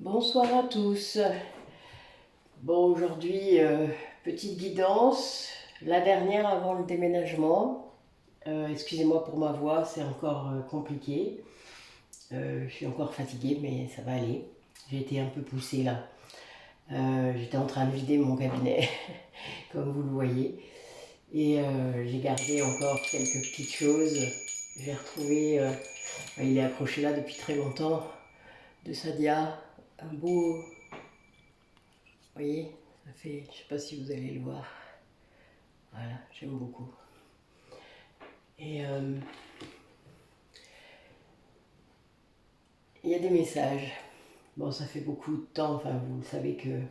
Bonsoir à tous. Bon, aujourd'hui, petite guidance, la dernière avant le déménagement. Excusez-moi pour ma voix, c'est encore compliqué. Je suis encore fatiguée, mais ça va aller. J'ai été un peu poussée là. J'étais en train de vider mon cabinet, comme vous le voyez. Et j'ai gardé encore quelques petites choses. J'ai retrouvé, il est accroché là depuis très longtemps, de Sadia, un beau. Vous voyez, ça fait, je sais pas si vous allez le voir. Voilà, j'aime beaucoup. Et il y a des messages. Bon, ça fait beaucoup de temps, enfin, vous savez que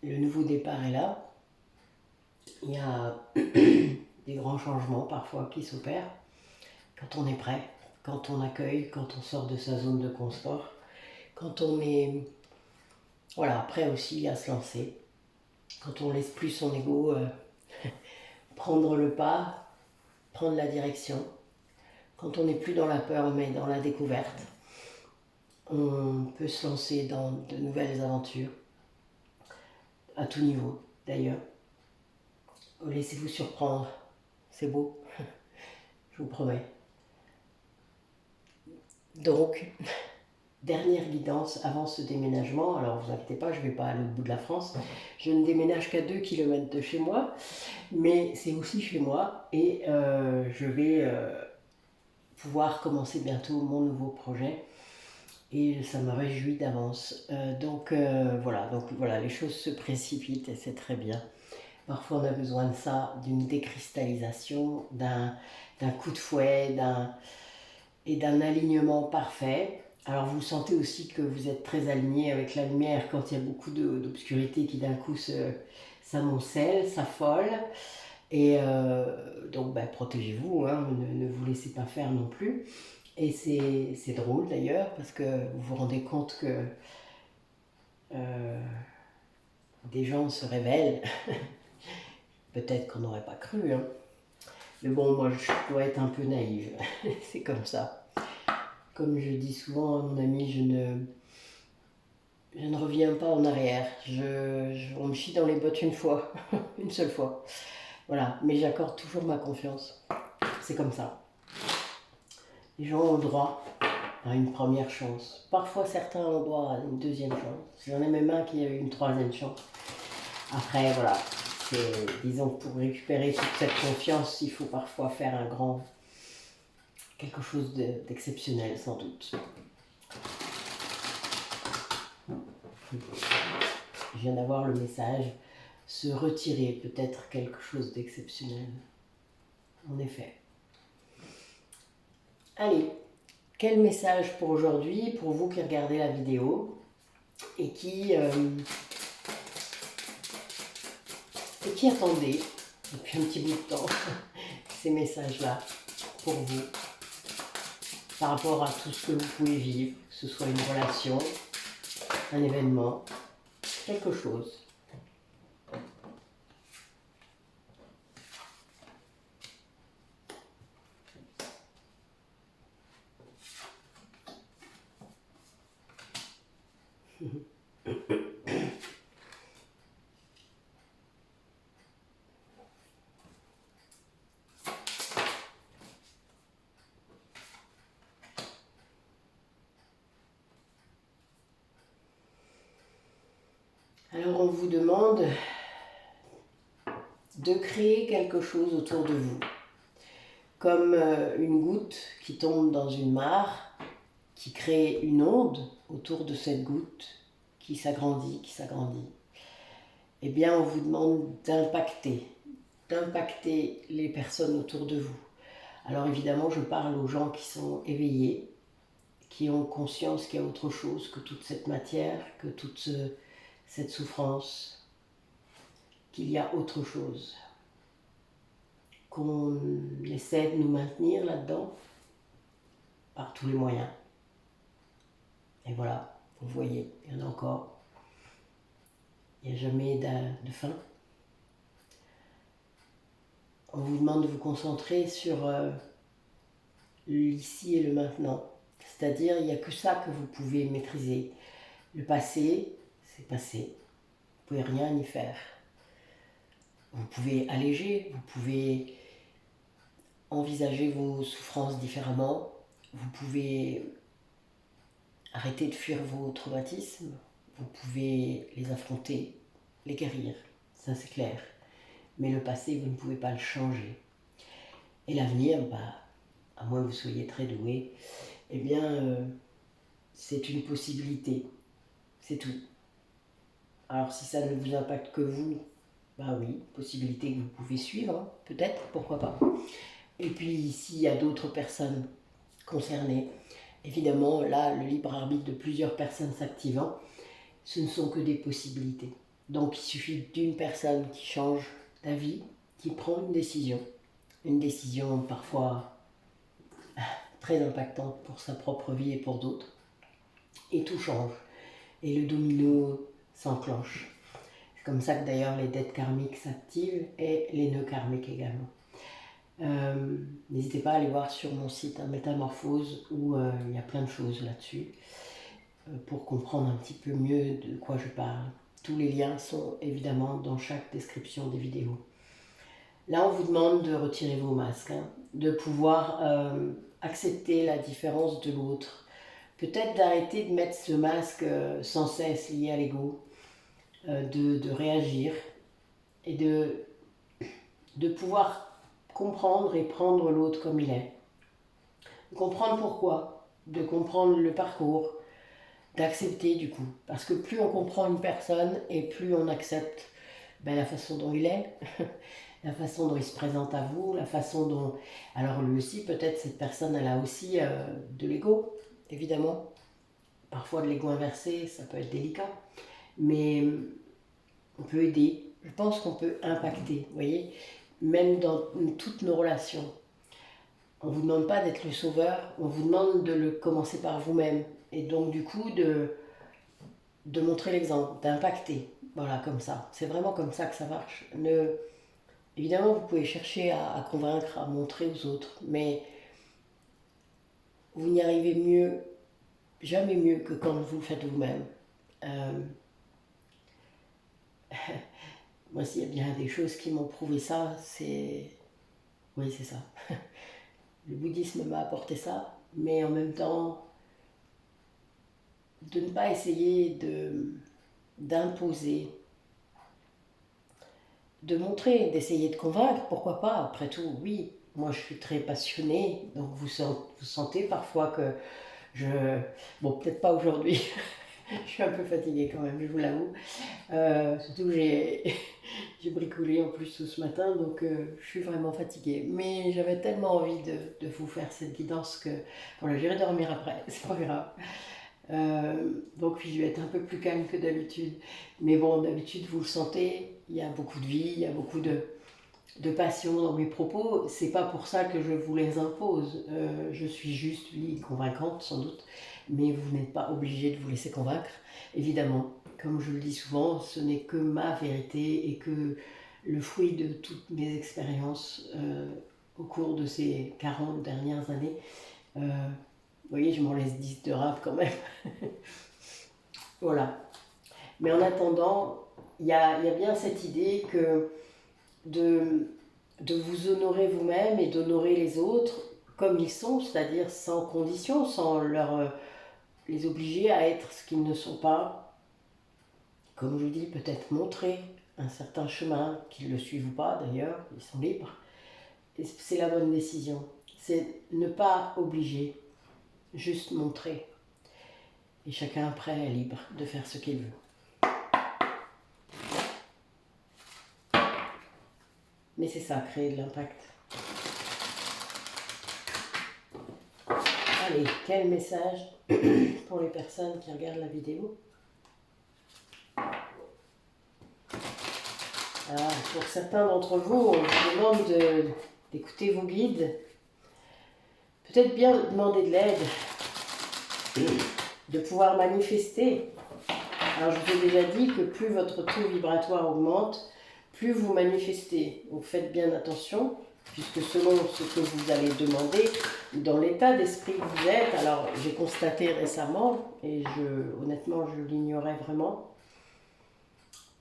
le nouveau départ est là. Il y a des grands changements parfois qui s'opèrent quand on est prêt, quand on accueille, quand on sort de sa zone de confort, quand on est voilà, prêt aussi à se lancer, quand on laisse plus son ego prendre le pas, prendre la direction, quand on n'est plus dans la peur mais dans la découverte. On peut se lancer dans de nouvelles aventures, à tout niveau d'ailleurs. Laissez-vous surprendre, c'est beau, je vous promets. Donc, dernière guidance avant ce déménagement. Alors vous inquiétez pas, je ne vais pas aller au bout de la France. Je ne déménage qu'à 2 km de chez moi, mais c'est aussi chez moi et je vais pouvoir commencer bientôt mon nouveau projet. Et ça me réjouit d'avance. Donc voilà, les choses se précipitent et c'est très bien. Parfois on a besoin de ça, d'une décristallisation, d'un coup de fouet, et d'un alignement parfait. Alors vous sentez aussi que vous êtes très aligné avec la lumière quand il y a beaucoup d'obscurité qui d'un coup s'amoncelle, s'affole. Et donc protégez-vous, hein, ne vous laissez pas faire non plus. Et c'est drôle d'ailleurs parce que vous vous rendez compte que des gens se révèlent. Peut-être qu'on n'aurait pas cru, hein. Mais bon, moi je dois être un peu naïve, c'est comme ça. Comme je dis souvent à mon ami, je ne reviens pas en arrière. On me chie dans les bottes une fois, une seule fois. Voilà, mais j'accorde toujours ma confiance. C'est comme ça. Les gens ont le droit à une première chance. Parfois, certains ont droit à une deuxième chance. J'en ai même un qui a eu une troisième chance. Après, voilà, disons que pour récupérer toute cette confiance, il faut parfois faire quelque chose d'exceptionnel, sans doute. Je viens d'avoir le message, se retirer peut-être quelque chose d'exceptionnel. En effet. Allez, quel message pour aujourd'hui, pour vous qui regardez la vidéo et qui attendez depuis un petit bout de temps ces messages-là pour vous par rapport à tout ce que vous pouvez vivre, que ce soit une relation, un événement, quelque chose. Alors on vous demande de créer quelque chose autour de vous, comme une goutte qui tombe dans une mare, qui crée une onde autour de cette goutte, qui s'agrandit, qui s'agrandit. Eh bien, on vous demande d'impacter les personnes autour de vous. Alors évidemment, je parle aux gens qui sont éveillés, qui ont conscience qu'il y a autre chose que toute cette matière, que toute cette souffrance, qu'il y a autre chose, qu'on essaie de nous maintenir là-dedans par tous les moyens. Et voilà, vous voyez, il y en a encore. Il n'y a jamais de fin. On vous demande de vous concentrer sur l'ici et le maintenant. C'est-à-dire, il n'y a que ça que vous pouvez maîtriser. Le passé, c'est passé. Vous ne pouvez rien y faire. Vous pouvez alléger, vous pouvez envisager vos souffrances différemment, vous pouvez arrêter de fuir vos traumatismes, vous pouvez les affronter, les guérir, ça c'est clair. Mais le passé, vous ne pouvez pas le changer. Et l'avenir, bah, à moins que vous soyez très doué, eh bien, c'est une possibilité, c'est tout. Alors si ça ne vous impacte que vous, bah oui, possibilité que vous pouvez suivre, hein, peut-être, pourquoi pas. Et puis s'il y a d'autres personnes concernées, évidemment, là, le libre arbitre de plusieurs personnes s'activant, ce ne sont que des possibilités. Donc il suffit d'une personne qui change d'avis, qui prend une décision parfois très impactante pour sa propre vie et pour d'autres, et tout change. Et le domino s'enclenche. C'est comme ça que d'ailleurs les dettes karmiques s'activent et les nœuds karmiques également. N'hésitez pas à aller voir sur mon site Métamorphose où il y a plein de choses là-dessus pour comprendre un petit peu mieux de quoi je parle. Tous les liens sont évidemment dans chaque description des vidéos. Là, on vous demande de retirer vos masques, hein, de pouvoir accepter la différence de l'autre. Peut-être d'arrêter de mettre ce masque sans cesse lié à l'ego, de réagir et de pouvoir comprendre et prendre l'autre comme il est. De comprendre pourquoi, de comprendre le parcours, d'accepter du coup. Parce que plus on comprend une personne et plus on accepte la façon dont il est, la façon dont il se présente à vous, la façon dont... Alors lui aussi, peut-être cette personne, elle a aussi de l'ego, évidemment. Parfois de l'ego inversé, ça peut être délicat. Mais on peut aider. Je pense qu'on peut impacter, vous voyez, même dans toutes nos relations. On ne vous demande pas d'être le sauveur, on vous demande de le commencer par vous-même. Et donc du coup, de montrer l'exemple, d'impacter. Voilà, comme ça. C'est vraiment comme ça que ça marche. Évidemment, vous pouvez chercher à convaincre, à montrer aux autres, mais vous n'y arrivez mieux, jamais mieux que quand vous le faites vous-même. Moi, s'il y a bien des choses qui m'ont prouvé ça, c'est... Oui, c'est ça. Le bouddhisme m'a apporté ça, mais en même temps, de ne pas essayer d'imposer, de montrer, d'essayer de convaincre, pourquoi pas, après tout, oui. Moi, je suis très passionnée, donc vous sentez parfois que Bon, peut-être pas aujourd'hui, je suis un peu fatiguée quand même, je vous l'avoue. Surtout que j'ai bricolé en plus tout ce matin, donc je suis vraiment fatiguée. Mais j'avais tellement envie de vous faire cette guidance que voilà, j'irai dormir après, c'est pas grave. Donc oui, je vais être un peu plus calme que d'habitude. Mais bon, d'habitude, vous le sentez, il y a beaucoup de vie, il y a beaucoup de passion dans mes propos. C'est pas pour ça que je vous les impose. Je suis juste, oui, convaincante sans doute, mais vous n'êtes pas obligé de vous laisser convaincre. Évidemment, comme je le dis souvent, ce n'est que ma vérité et que le fruit de toutes mes expériences au cours de ces 40 dernières années. Vous voyez, je m'en laisse 10 de rap quand même. Voilà. Mais en attendant, il y a bien cette idée que de vous honorer vous-même et d'honorer les autres comme ils sont, c'est-à-dire sans condition, sans les obliger à être ce qu'ils ne sont pas. Comme je dis, peut-être montrer un certain chemin, qu'ils le suivent ou pas d'ailleurs, ils sont libres. Et c'est la bonne décision. C'est ne pas obliger, juste montrer. Et chacun après est libre de faire ce qu'il veut. Mais c'est ça, créer de l'impact. Allez, quel message pour les personnes qui regardent la vidéo. Alors, pour certains d'entre vous, on vous demande d'écouter vos guides. Peut-être bien demander de l'aide, de pouvoir manifester. Alors, je vous ai déjà dit que plus votre taux vibratoire augmente, plus vous manifestez. Donc, faites bien attention. puisque selon ce que vous allez demander, dans l'état d'esprit que vous êtes, alors j'ai constaté récemment, et honnêtement je l'ignorais vraiment,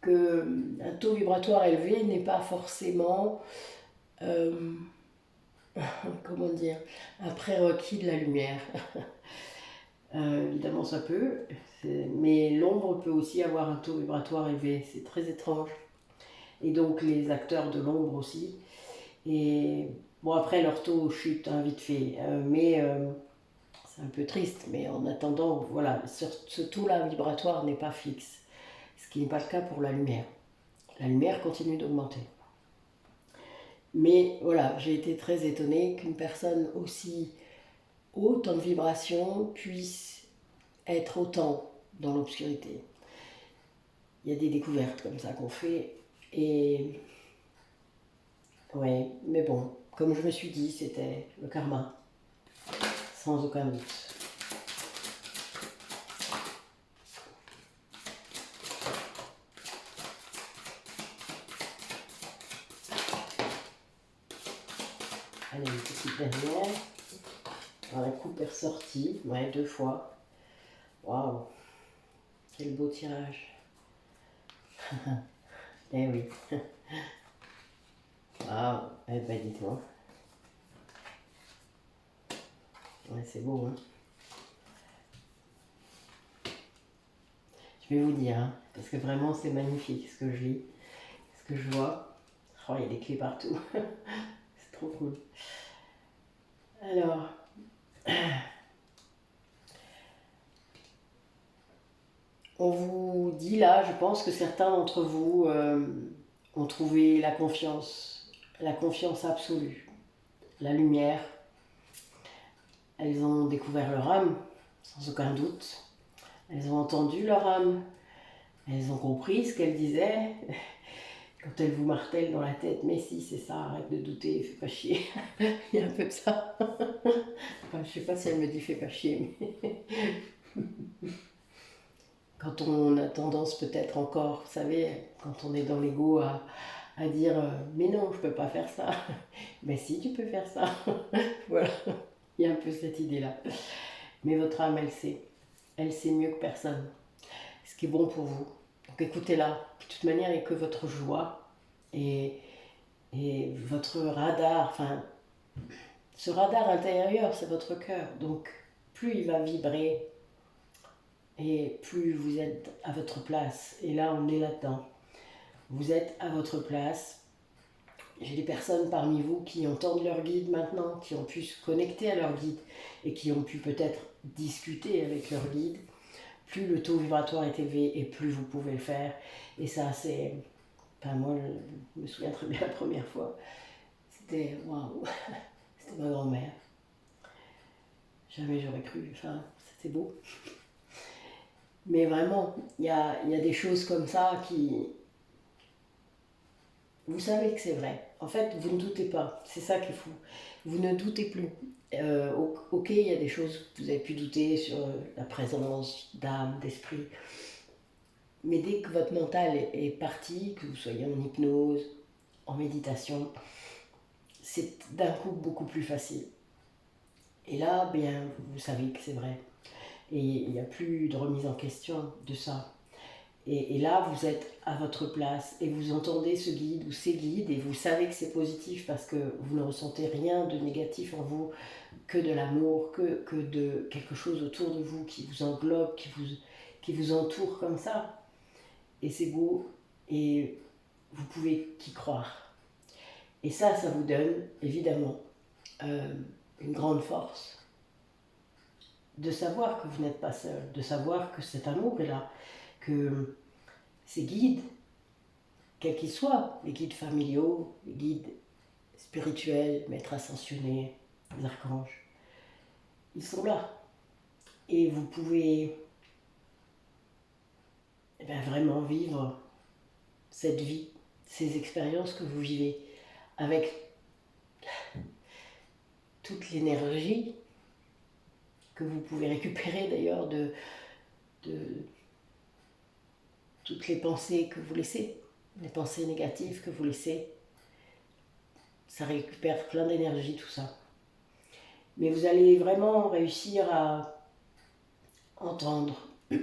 qu'un taux vibratoire élevé n'est pas forcément, euh, comment dire, un prérequis de la lumière. Évidemment ça peut, mais l'ombre peut aussi avoir un taux vibratoire élevé, c'est très étrange. Et donc les acteurs de l'ombre aussi. Et bon, après leur taux chute hein, vite fait, mais c'est un peu triste. Mais en attendant, voilà, ce taux-là vibratoire n'est pas fixe, ce qui n'est pas le cas pour la lumière. La lumière continue d'augmenter. Mais voilà, j'ai été très étonnée qu'une personne aussi haute en vibration puisse être autant dans l'obscurité. Il y a des découvertes comme ça qu'on fait. Et ouais, mais bon, comme je me suis dit, c'était le karma, sans aucun doute. Allez, une petite dernière. Alors, la coupe est ressortie, ouais, 2 fois. Waouh, quel beau tirage. Eh oui. Waouh, eh ben dites-moi. Ouais, c'est beau, hein. Je vais vous dire, hein, parce que vraiment c'est magnifique ce que je lis, ce que je vois. Oh, il y a des clés partout. C'est trop cool. Alors, on vous dit là, je pense que certains d'entre vous ont trouvé la confiance absolue, la lumière. Elles ont découvert leur âme, sans aucun doute. Elles ont entendu leur âme. Elles ont compris ce qu'elle disait. Quand elle vous martèle dans la tête, mais si, c'est ça, arrête de douter, fais pas chier. Il y a un peu de ça. Enfin, je sais pas si elle me dit fais pas chier, mais quand on a tendance peut-être encore, vous savez, quand on est dans l'ego à dire mais non, je peux pas faire ça. Mais si, tu peux faire ça. Voilà, il y a un peu cette idée-là. Mais votre âme, elle sait mieux que personne ce qui est bon pour vous. Donc écoutez-la. De toute manière, il n'y a que votre joie et, et votre radar, enfin, ce radar intérieur, c'est votre cœur. Donc plus il va vibrer et plus vous êtes à votre place. Et là, on est là-dedans. Vous êtes à votre place. J'ai des personnes parmi vous qui entendent leur guide maintenant, qui ont pu se connecter à leur guide et qui ont pu peut-être discuter avec leur guide. Plus le taux vibratoire est élevé et plus vous pouvez le faire. Et ça, c'est... Enfin, moi, je me souviens très bien la première fois. C'était... Waouh. C'était ma grand-mère. Jamais j'aurais cru. Enfin, c'était beau. Mais vraiment, il y a des choses comme ça qui... Vous savez que c'est vrai. En fait, vous ne doutez pas. C'est ça qui est fou. Vous ne doutez plus. Ok, il y a des choses que vous avez pu douter sur la présence d'âme, d'esprit. Mais dès que votre mental est parti, que vous soyez en hypnose, en méditation, c'est d'un coup beaucoup plus facile. Et là, bien, vous savez que c'est vrai. Et il n'y a plus de remise en question de ça. Et là, vous êtes à votre place et vous entendez ce guide ou ces guides et vous savez que c'est positif parce que vous ne ressentez rien de négatif en vous, que de l'amour, que de quelque chose autour de vous qui vous englobe, qui vous entoure comme ça. Et c'est beau et vous pouvez qu'y croire. Et ça vous donne évidemment une grande force de savoir que vous n'êtes pas seul, de savoir que cet amour est là, que ces guides, quels qu'ils soient, les guides familiaux, les guides spirituels, maîtres ascensionnés, les archanges, ils sont là. Et vous pouvez vraiment vivre cette vie, ces expériences que vous vivez avec toute l'énergie que vous pouvez récupérer d'ailleurs de toutes les pensées que vous laissez, les pensées négatives que vous laissez. ça récupère plein d'énergie tout ça. Mais vous allez vraiment réussir à entendre. Il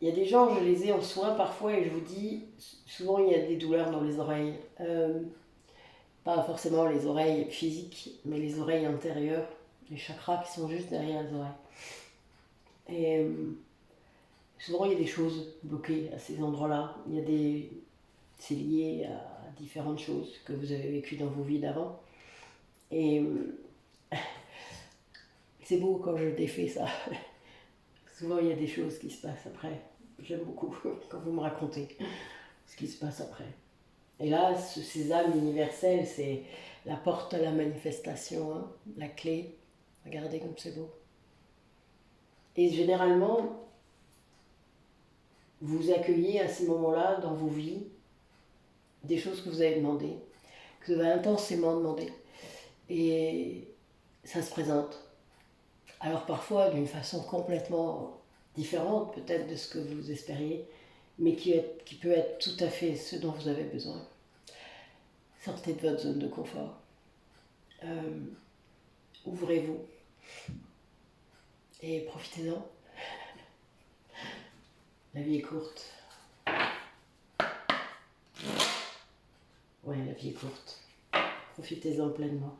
y a des gens, je les ai en soins parfois et je vous dis, souvent il y a des douleurs dans les oreilles. Pas forcément les oreilles physiques, mais les oreilles intérieures, les chakras qui sont juste derrière les oreilles. Et souvent il y a des choses bloquées à ces endroits-là. C'est lié à différentes choses que vous avez vécues dans vos vies d'avant. Et c'est beau quand je défais ça. Souvent il y a des choses qui se passent après. J'aime beaucoup quand vous me racontez ce qui se passe après. Et là, ces âmes universelles, c'est la porte à la manifestation, hein, la clé. Regardez comme c'est beau. Et généralement, vous accueillez à ces moments-là dans vos vies des choses que vous avez demandées, que vous avez intensément demandées. Et ça se présente. Alors parfois d'une façon complètement différente peut-être de ce que vous espériez, mais qui peut être tout à fait ce dont vous avez besoin. Sortez de votre zone de confort. Ouvrez-vous et profitez-en. La vie est courte. Ouais, la vie est courte. Profitez-en pleinement.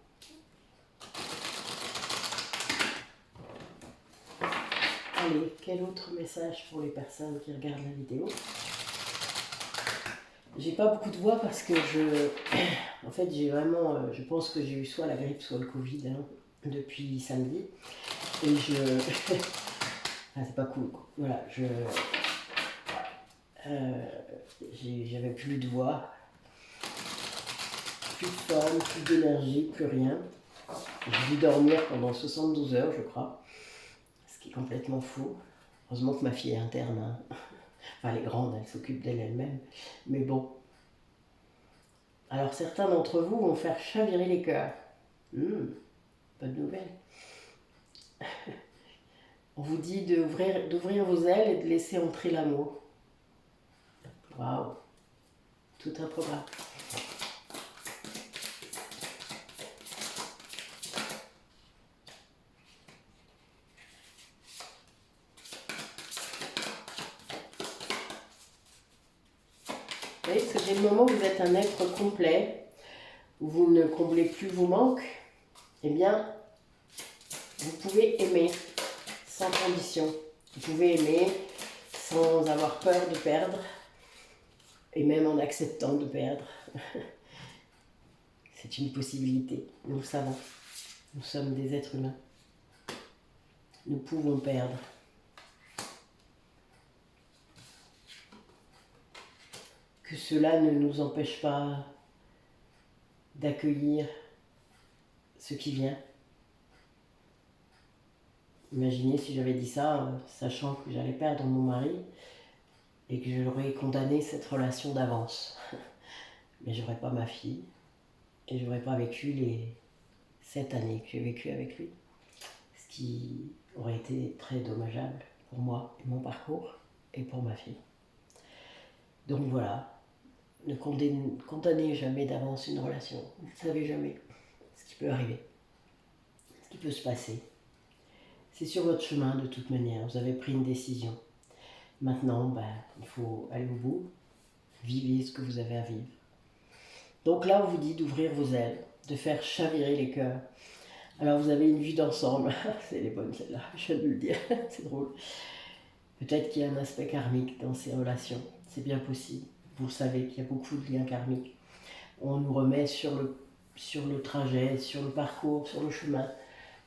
Allez, quel autre message pour les personnes qui regardent la vidéo? J'ai pas beaucoup de voix parce que en fait, j'ai vraiment, je pense que j'ai eu soit la grippe, soit le Covid hein, depuis samedi. Et ah, c'est pas cool, quoi. Voilà, j'avais plus de voix, plus de forme, plus d'énergie, plus rien. J'ai dû dormir pendant 72 heures, je crois, ce qui est complètement fou. Heureusement que ma fille est interne. Hein. Enfin, elle est grande, elle s'occupe d'elle elle-même. Mais bon. Alors, certains d'entre vous vont faire chavirer les cœurs. Pas de nouvelles. On vous dit d'ouvrir vos ailes et de laisser entrer l'amour. Waouh. Tout un programme. Vous voyez, parce que j'ai le moment où vous êtes un être complet, où vous ne comblez plus vos manques, eh bien, vous pouvez aimer sans condition. Vous pouvez aimer sans avoir peur de perdre, et même en acceptant de perdre. C'est une possibilité, nous le savons. Nous sommes des êtres humains. Nous pouvons perdre. Que cela ne nous empêche pas d'accueillir ce qui vient. Imaginez si j'avais dit ça, sachant que j'allais perdre mon mari et que j'aurais condamné cette relation d'avance. Mais j'aurais pas ma fille et j'aurais pas vécu les 7 années que j'ai vécues avec lui. Ce qui aurait été très dommageable pour moi et mon parcours et pour ma fille. Donc voilà, ne condamnez jamais d'avance une relation. Vous ne savez jamais ce qui peut arriver, ce qui peut se passer. C'est sur votre chemin de toute manière, vous avez pris une décision. Maintenant, il faut aller au bout, vivez ce que vous avez à vivre. Donc là, on vous dit d'ouvrir vos ailes, de faire chavirer les cœurs. Alors vous avez une vue d'ensemble, c'est les bonnes celles-là, je viens de le dire, c'est drôle. Peut-être qu'il y a un aspect karmique dans ces relations, c'est bien possible. Vous le savez qu'il y a beaucoup de liens karmiques. On nous remet sur le trajet, sur le parcours, sur le chemin,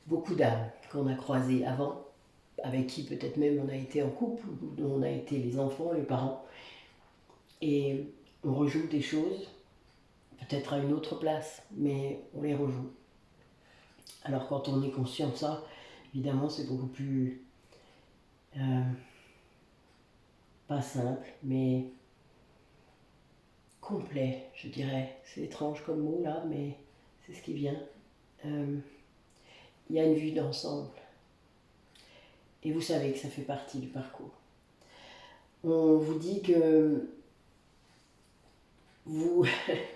beaucoup d'âmes qu'on a croisées avant, avec qui peut-être même on a été en couple, dont on a été les enfants, les parents. Et on rejoue des choses, peut-être à une autre place, mais on les rejoue. Alors quand on est conscient de ça, évidemment c'est beaucoup plus, pas simple, mais complet, je dirais. C'est étrange comme mot là, mais c'est ce qui vient. Il y a une vue d'ensemble. Et vous savez que ça fait partie du parcours. On vous dit que vous,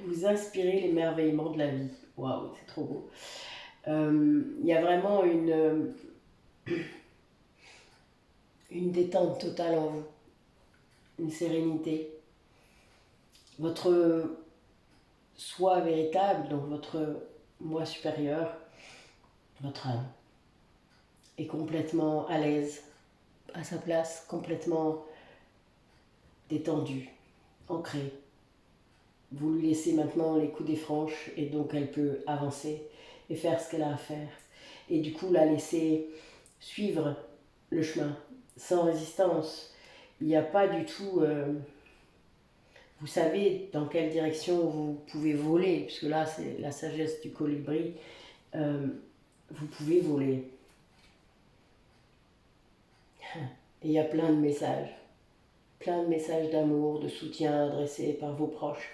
vous inspirez l'émerveillement de la vie. Waouh, c'est trop beau. Il y a vraiment une détente totale en vous, une sérénité. Votre soi véritable, donc votre moi supérieur, votre âme, est complètement à l'aise, à sa place, complètement détendue, ancrée. Vous lui laissez maintenant les coups des franches et donc elle peut avancer et faire ce qu'elle a à faire. Et du coup la laisser suivre le chemin sans résistance. Il n'y a pas du tout... vous savez dans quelle direction vous pouvez voler, puisque là c'est la sagesse du colibri. Vous pouvez voler. Et il y a plein de messages d'amour, de soutien adressés par vos proches.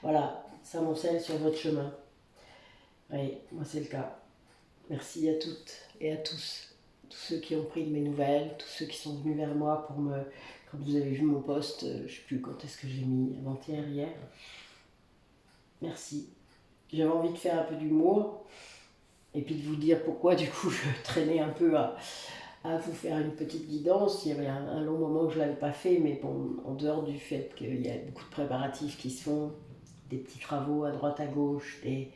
Voilà, ça m'enseigne sur votre chemin. Oui, moi c'est le cas. Merci à toutes et à tous ceux qui ont pris de mes nouvelles, tous ceux qui sont venus vers moi pour me... Quand vous avez vu mon post, je ne sais plus quand est-ce que j'ai mis, avant-hier, hier. Merci. J'avais envie de faire un peu d'humour et puis de vous dire pourquoi du coup je traînais un peu à vous faire une petite guidance. Il y avait un long moment que je ne l'avais pas fait, mais bon, en dehors du fait qu'il y a beaucoup de préparatifs qui se font, des petits travaux à droite à gauche, des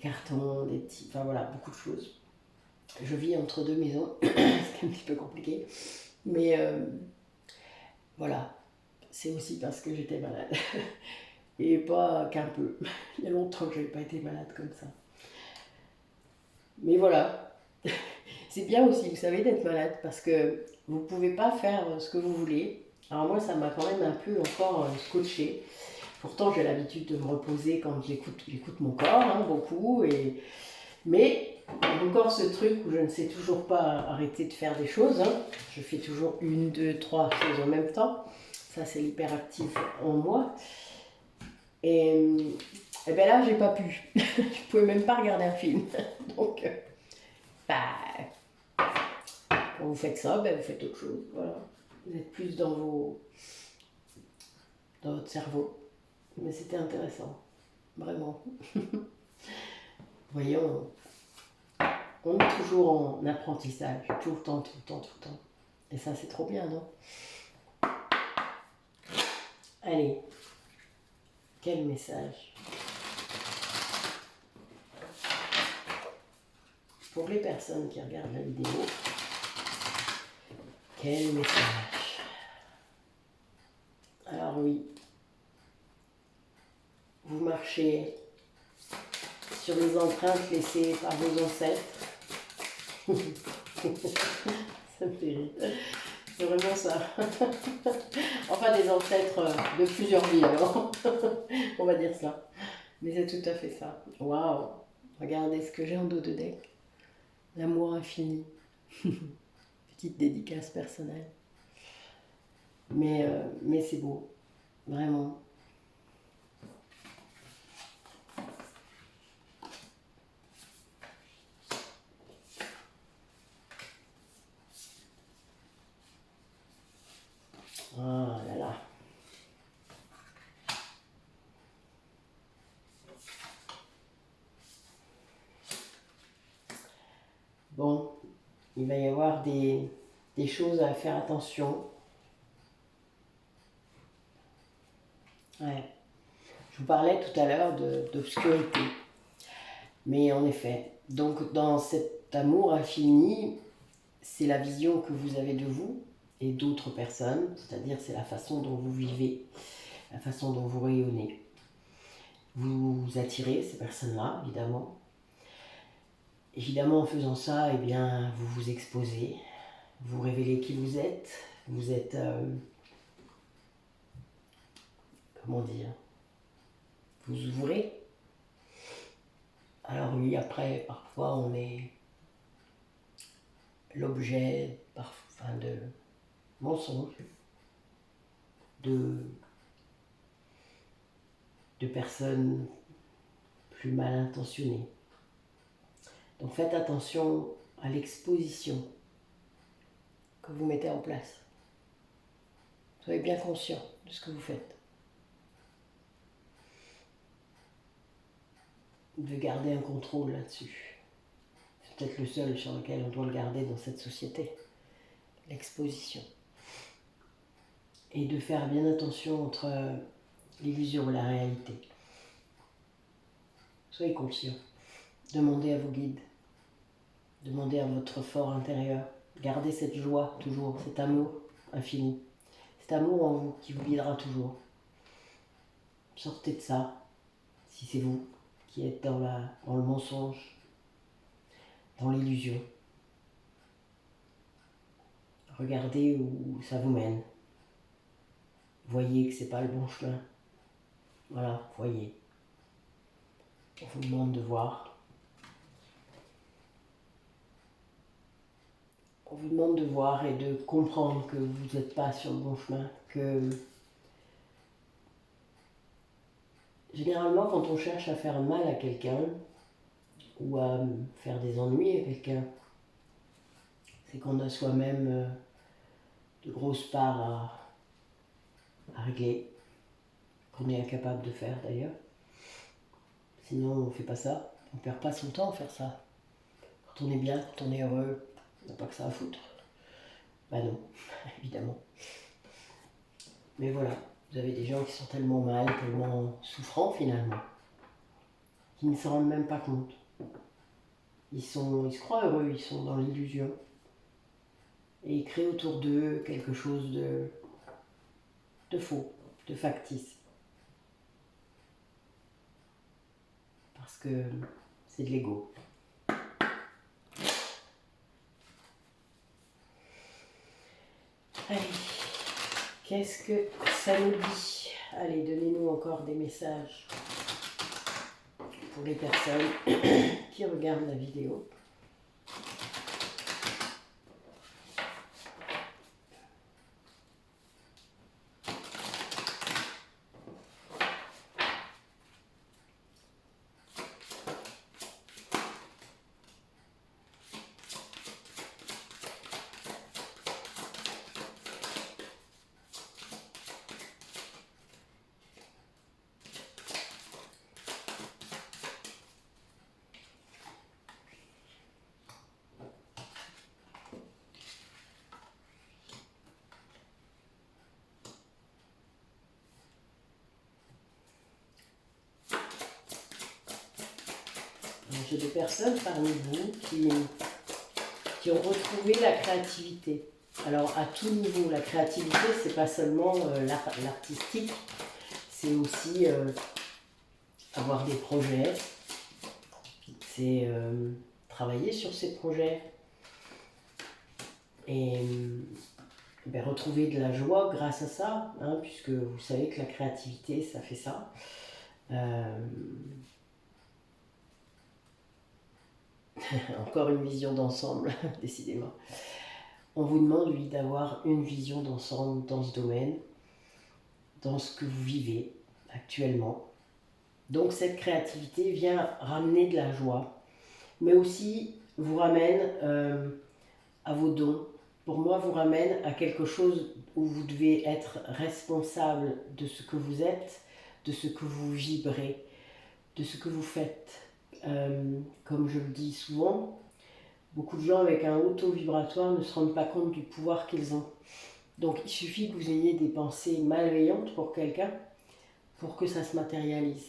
cartons, des petits... Enfin voilà, beaucoup de choses. Je vis entre deux maisons, c'est un petit peu compliqué. Mais voilà, c'est aussi parce que j'étais malade. Et pas qu'un peu. Il y a longtemps que je n'avais pas été malade comme ça. Mais voilà, c'est bien aussi, vous savez, d'être malade parce que vous ne pouvez pas faire ce que vous voulez. Alors moi, ça m'a quand même un peu encore scotché. Pourtant, j'ai l'habitude de me reposer quand j'écoute mon corps, hein, beaucoup. Mais il y a encore ce truc où je ne sais toujours pas arrêter de faire des choses. Hein. Je fais toujours une, deux, trois choses en même temps. Ça, c'est l'hyperactif en moi. Et bien là, j'ai pas pu. Je pouvais même pas regarder un film. Donc, bah, quand vous faites ça, ben, vous faites autre chose. Voilà. Vous êtes plus dans votre cerveau. Mais c'était intéressant. Vraiment. Voyons, on est toujours en apprentissage. Tout le temps, tout le temps, tout le temps. Et ça, c'est trop bien, non? Allez, quel message. Pour les personnes qui regardent la vidéo, quel message. Alors oui, vous marchez sur les empreintes laissées par vos ancêtres. Ça me fait rire. C'est vraiment ça. Enfin, des ancêtres de plusieurs vies, alors. On va dire ça. Mais c'est tout à fait ça. Waouh! Regardez ce que j'ai en dos de deck. L'amour infini. Petite dédicace personnelle. Mais c'est beau. Vraiment. Oh là là. Bon, il va y avoir des choses à faire attention. Ouais. Je vous parlais tout à l'heure d'obscurité. Mais en effet, donc dans cet amour infini, c'est la vision que vous avez de vous et d'autres personnes, c'est-à-dire c'est la façon dont vous vivez, la façon dont vous rayonnez. Vous attirez ces personnes-là, évidemment. Évidemment, en faisant ça, eh bien, vous vous exposez, vous révélez qui vous êtes, comment dire, vous ouvrez. Alors oui, après, parfois, on est l'objet de mensonges, de personnes plus mal intentionnées. Donc faites attention à l'exposition que vous mettez en place. Soyez bien conscient de ce que vous faites. Vous devez garder un contrôle là-dessus. C'est peut-être le seul sur lequel on doit le garder dans cette société. L'exposition. Et de faire bien attention entre l'illusion et la réalité. Soyez conscient. Demandez à vos guides. Demandez à votre fort intérieur. Gardez cette joie toujours, cet amour infini. Cet amour en vous qui vous guidera toujours. Sortez de ça, si c'est vous qui êtes dans le mensonge, dans l'illusion. Regardez où ça vous mène. Voyez que c'est pas le bon chemin. Voilà, voyez. On vous demande de voir. On vous demande de voir et de comprendre que vous n'êtes pas sur le bon chemin, que généralement quand on cherche à faire mal à quelqu'un ou à faire des ennuis à quelqu'un, c'est qu'on a soi-même de grosses parts à régler, qu'on est incapable de faire d'ailleurs. Sinon on ne fait pas ça, on ne perd pas son temps à faire ça. Quand on est bien, quand on est heureux, on n'a pas que ça à foutre. Bah non, évidemment. Mais voilà, vous avez des gens qui sont tellement mal, tellement souffrants finalement, qui ne s'en rendent même pas compte. Ils se croient heureux, ils sont dans l'illusion. Et ils créent autour d'eux quelque chose de faux, de factice. Parce que c'est de l'ego. Allez, qu'est-ce que ça nous dit? Allez, donnez-nous encore des messages pour les personnes qui regardent la vidéo. J'ai des personnes parmi vous qui ont retrouvé la créativité. Alors à tout niveau, la créativité, c'est pas seulement l'artistique, c'est aussi avoir des projets, c'est travailler sur ces projets et retrouver de la joie grâce à ça, hein, puisque vous savez que la créativité, ça fait ça. Encore une vision d'ensemble, décidément. On vous demande, lui, d'avoir une vision d'ensemble dans ce domaine, dans ce que vous vivez actuellement. Donc cette créativité vient ramener de la joie, mais aussi vous ramène à vos dons. Pour moi, vous ramène à quelque chose où vous devez être responsable de ce que vous êtes, de ce que vous vibrez, de ce que vous faites. Comme je le dis souvent, beaucoup de gens avec un haut taux vibratoire ne se rendent pas compte du pouvoir qu'ils ont. Donc il suffit que vous ayez des pensées malveillantes pour quelqu'un pour que ça se matérialise.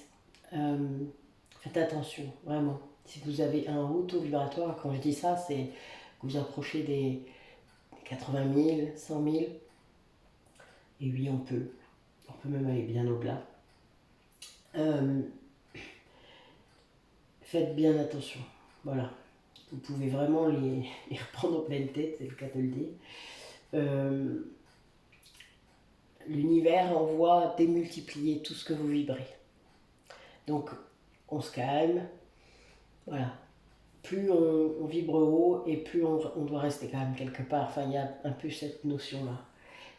Faites attention, vraiment. Si vous avez un haut taux vibratoire, quand je dis ça, c'est que vous approchez des 80 000, 100 000. Et oui, on peut même aller bien au-delà. Faites bien attention, voilà. Vous pouvez vraiment les reprendre en pleine tête, c'est le cas de le dire. L'univers envoie démultiplier tout ce que vous vibrez. Donc, on se calme, voilà. Plus on vibre haut et plus on doit rester calme quelque part. Enfin, il y a un peu cette notion-là.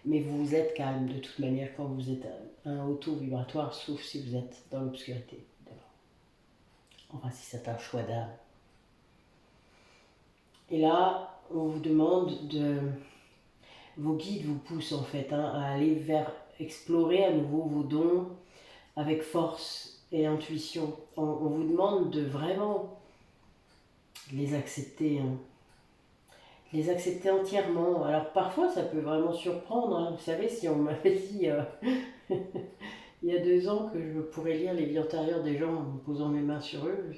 Mais vous êtes calme de toute manière quand vous êtes un haut taux vibratoire, sauf si vous êtes dans l'obscurité. Enfin, si c'est un choix d'âme. Et là, on vous demande vos guides vous poussent en fait à aller vers explorer à nouveau vos dons avec force et intuition. On vous demande de vraiment les accepter, hein. Les accepter entièrement. Alors parfois ça peut vraiment surprendre, hein. Vous savez, si on m'avait dit il y a 2 ans que je pourrais lire les vies antérieures des gens en posant mes mains sur eux,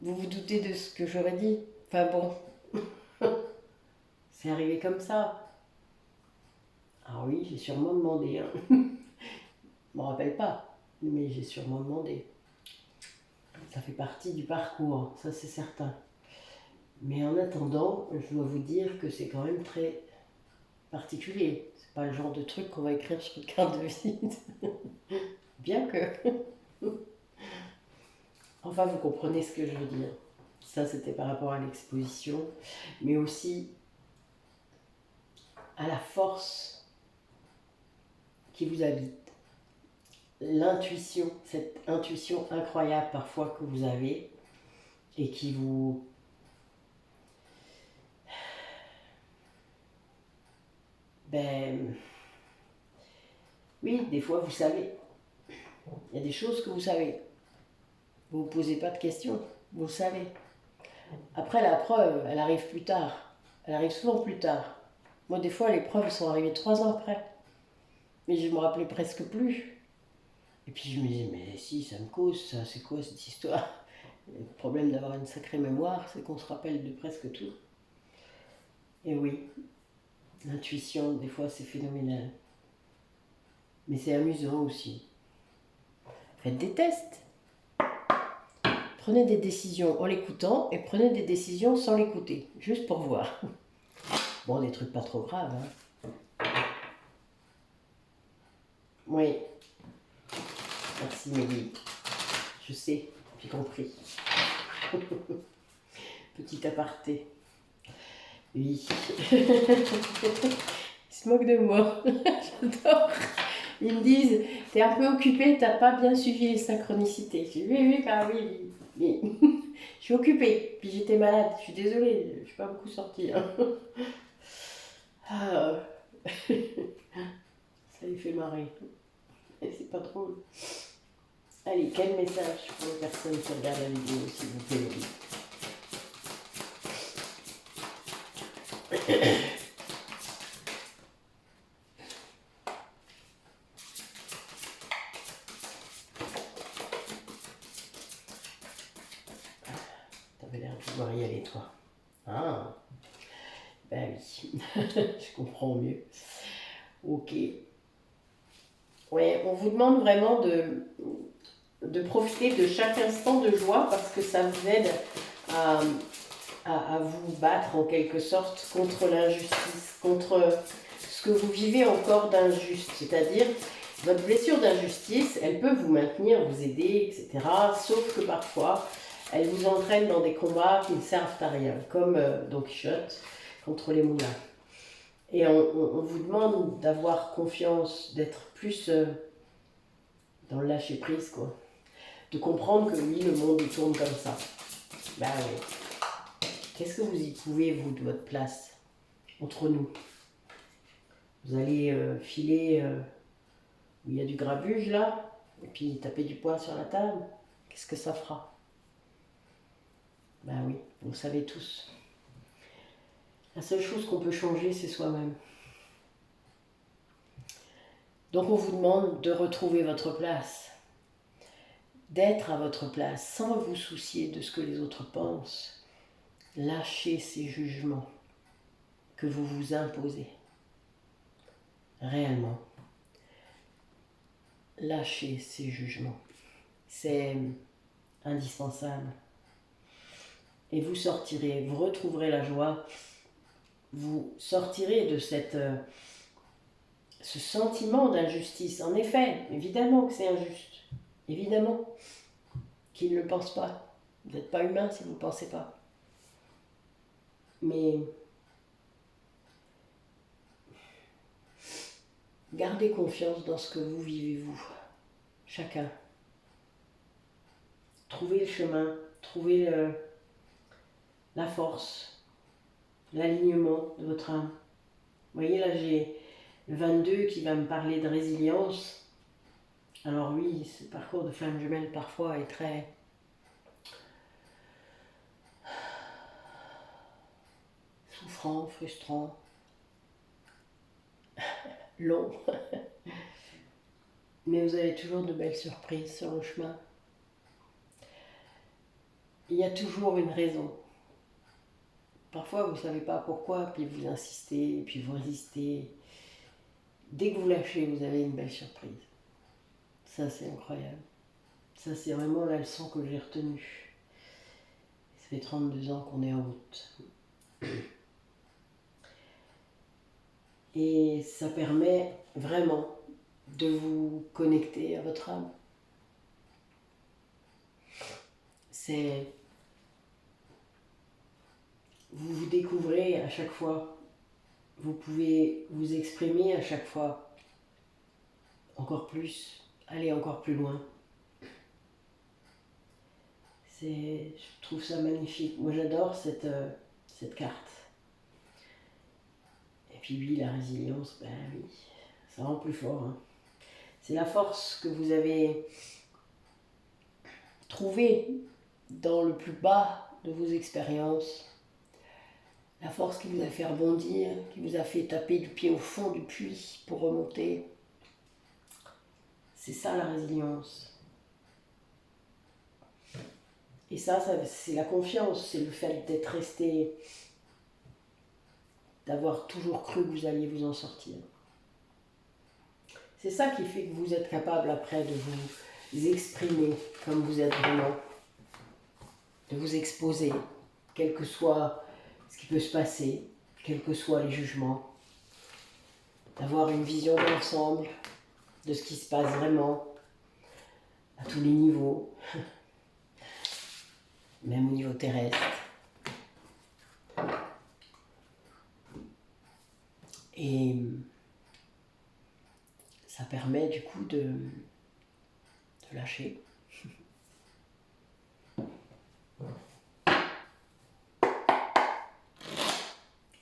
vous vous doutez de ce que j'aurais dit? Enfin bon, c'est arrivé comme ça. Ah oui, j'ai sûrement demandé, hein. Je m'en rappelle pas, mais j'ai sûrement demandé. Ça fait partie du parcours, ça c'est certain. Mais en attendant, je dois vous dire que c'est quand même très particulier. C'est pas le genre de truc qu'on va écrire sur une carte de visite. Bien que. Enfin, vous comprenez ce que je veux dire. Ça, c'était par rapport à l'exposition, mais aussi à la force qui vous habite. L'intuition, cette intuition incroyable parfois que vous avez et qui vous... Ben... Oui, des fois vous savez. Il y a des choses que vous savez. Vous ne vous posez pas de questions, vous le savez. Après, la preuve, elle arrive plus tard. Elle arrive souvent plus tard. Moi, des fois, les preuves sont arrivées 3 ans après. Mais je me rappelais presque plus. Et puis je me disais, mais si, ça me cause, ça, c'est quoi cette histoire? Le problème d'avoir une sacrée mémoire, c'est qu'on se rappelle de presque tout. Et oui, l'intuition, des fois, c'est phénoménal. Mais c'est amusant aussi. Faites des tests. Prenez des décisions en l'écoutant et prenez des décisions sans l'écouter, juste pour voir. Bon, des trucs pas trop graves, hein. Oui. Merci Mélie. Je sais, j'ai compris. Petit aparté. Oui. Ils se moquent de moi. J'adore. Ils me disent, t'es un peu occupée, t'as pas bien suivi les synchronicités. Je dis, oui, bah oui, oui. Je suis occupée, puis j'étais malade, je suis désolée, je suis pas beaucoup sortie, hein. Ah, ça lui fait marrer. Et c'est pas drôle. Allez, quel message pour les personnes qui regardent la vidéo, s'il vous plaît. T'avais l'air de pouvoir y aller, toi. Ah, ben oui, je comprends mieux. Ok. Ouais, on vous demande vraiment de profiter de chaque instant de joie parce que ça vous aide à, à vous battre en quelque sorte contre l'injustice, contre ce que vous vivez encore d'injuste. C'est-à-dire, votre blessure d'injustice, elle peut vous maintenir, vous aider, etc. Sauf que parfois, elle vous entraîne dans des combats qui ne servent à rien, comme Don Quichotte contre les moulins. Et on vous demande d'avoir confiance, d'être plus dans le lâcher-prise, quoi. De comprendre que oui, le monde il tourne comme ça. Bah oui. Qu'est-ce que vous y pouvez, vous, de votre place, entre nous? Vous allez filer où il y a du grabuge, là, et puis taper du poing sur la table. Qu'est-ce que ça fera? Bah oui, vous le savez tous. La seule chose qu'on peut changer, c'est soi-même. Donc on vous demande de retrouver votre place, d'être à votre place, sans vous soucier de ce que les autres pensent. Lâchez ces jugements que vous vous imposez. Réellement. Lâchez ces jugements. C'est indispensable. Et vous sortirez, vous retrouverez la joie, vous sortirez de ce sentiment d'injustice. En effet, évidemment que c'est injuste. Évidemment qu'ils ne le pensent pas. Vous n'êtes pas humain si vous ne le pensez pas. Mais gardez confiance dans ce que vous vivez, vous. Chacun. Trouvez le chemin, trouvez la force, l'alignement de votre âme. Vous voyez, là, j'ai le 22 qui va me parler de résilience. Alors oui, ce parcours de flamme jumelle parfois est très souffrant, frustrant, long. Mais vous avez toujours de belles surprises sur le chemin. Il y a toujours une raison. Parfois, vous ne savez pas pourquoi, puis vous insistez, puis vous résistez. Dès que vous lâchez, vous avez une belle surprise. Ça, c'est incroyable. Ça, c'est vraiment la leçon que j'ai retenue. Ça fait 32 ans qu'on est en route. Et ça permet vraiment de vous connecter à votre âme. C'est... Vous vous découvrez à chaque fois. Vous pouvez vous exprimer à chaque fois. Encore plus. Aller encore plus loin. Je trouve ça magnifique. Moi, j'adore cette carte. Et puis oui, la résilience, ben oui, ça rend plus fort. Hein. C'est la force que vous avez trouvée dans le plus bas de vos expériences. La force qui vous a fait rebondir, qui vous a fait taper du pied au fond du puits pour remonter. C'est ça la résilience. Et ça c'est la confiance, c'est le fait d'être resté, d'avoir toujours cru que vous alliez vous en sortir. C'est ça qui fait que vous êtes capable après de vous exprimer comme vous êtes vraiment, de vous exposer, quel que soit ce qui peut se passer, quels que soient les jugements, d'avoir une vision d'ensemble de ce qui se passe vraiment à tous les niveaux, même au niveau terrestre. Et ça permet du coup de lâcher.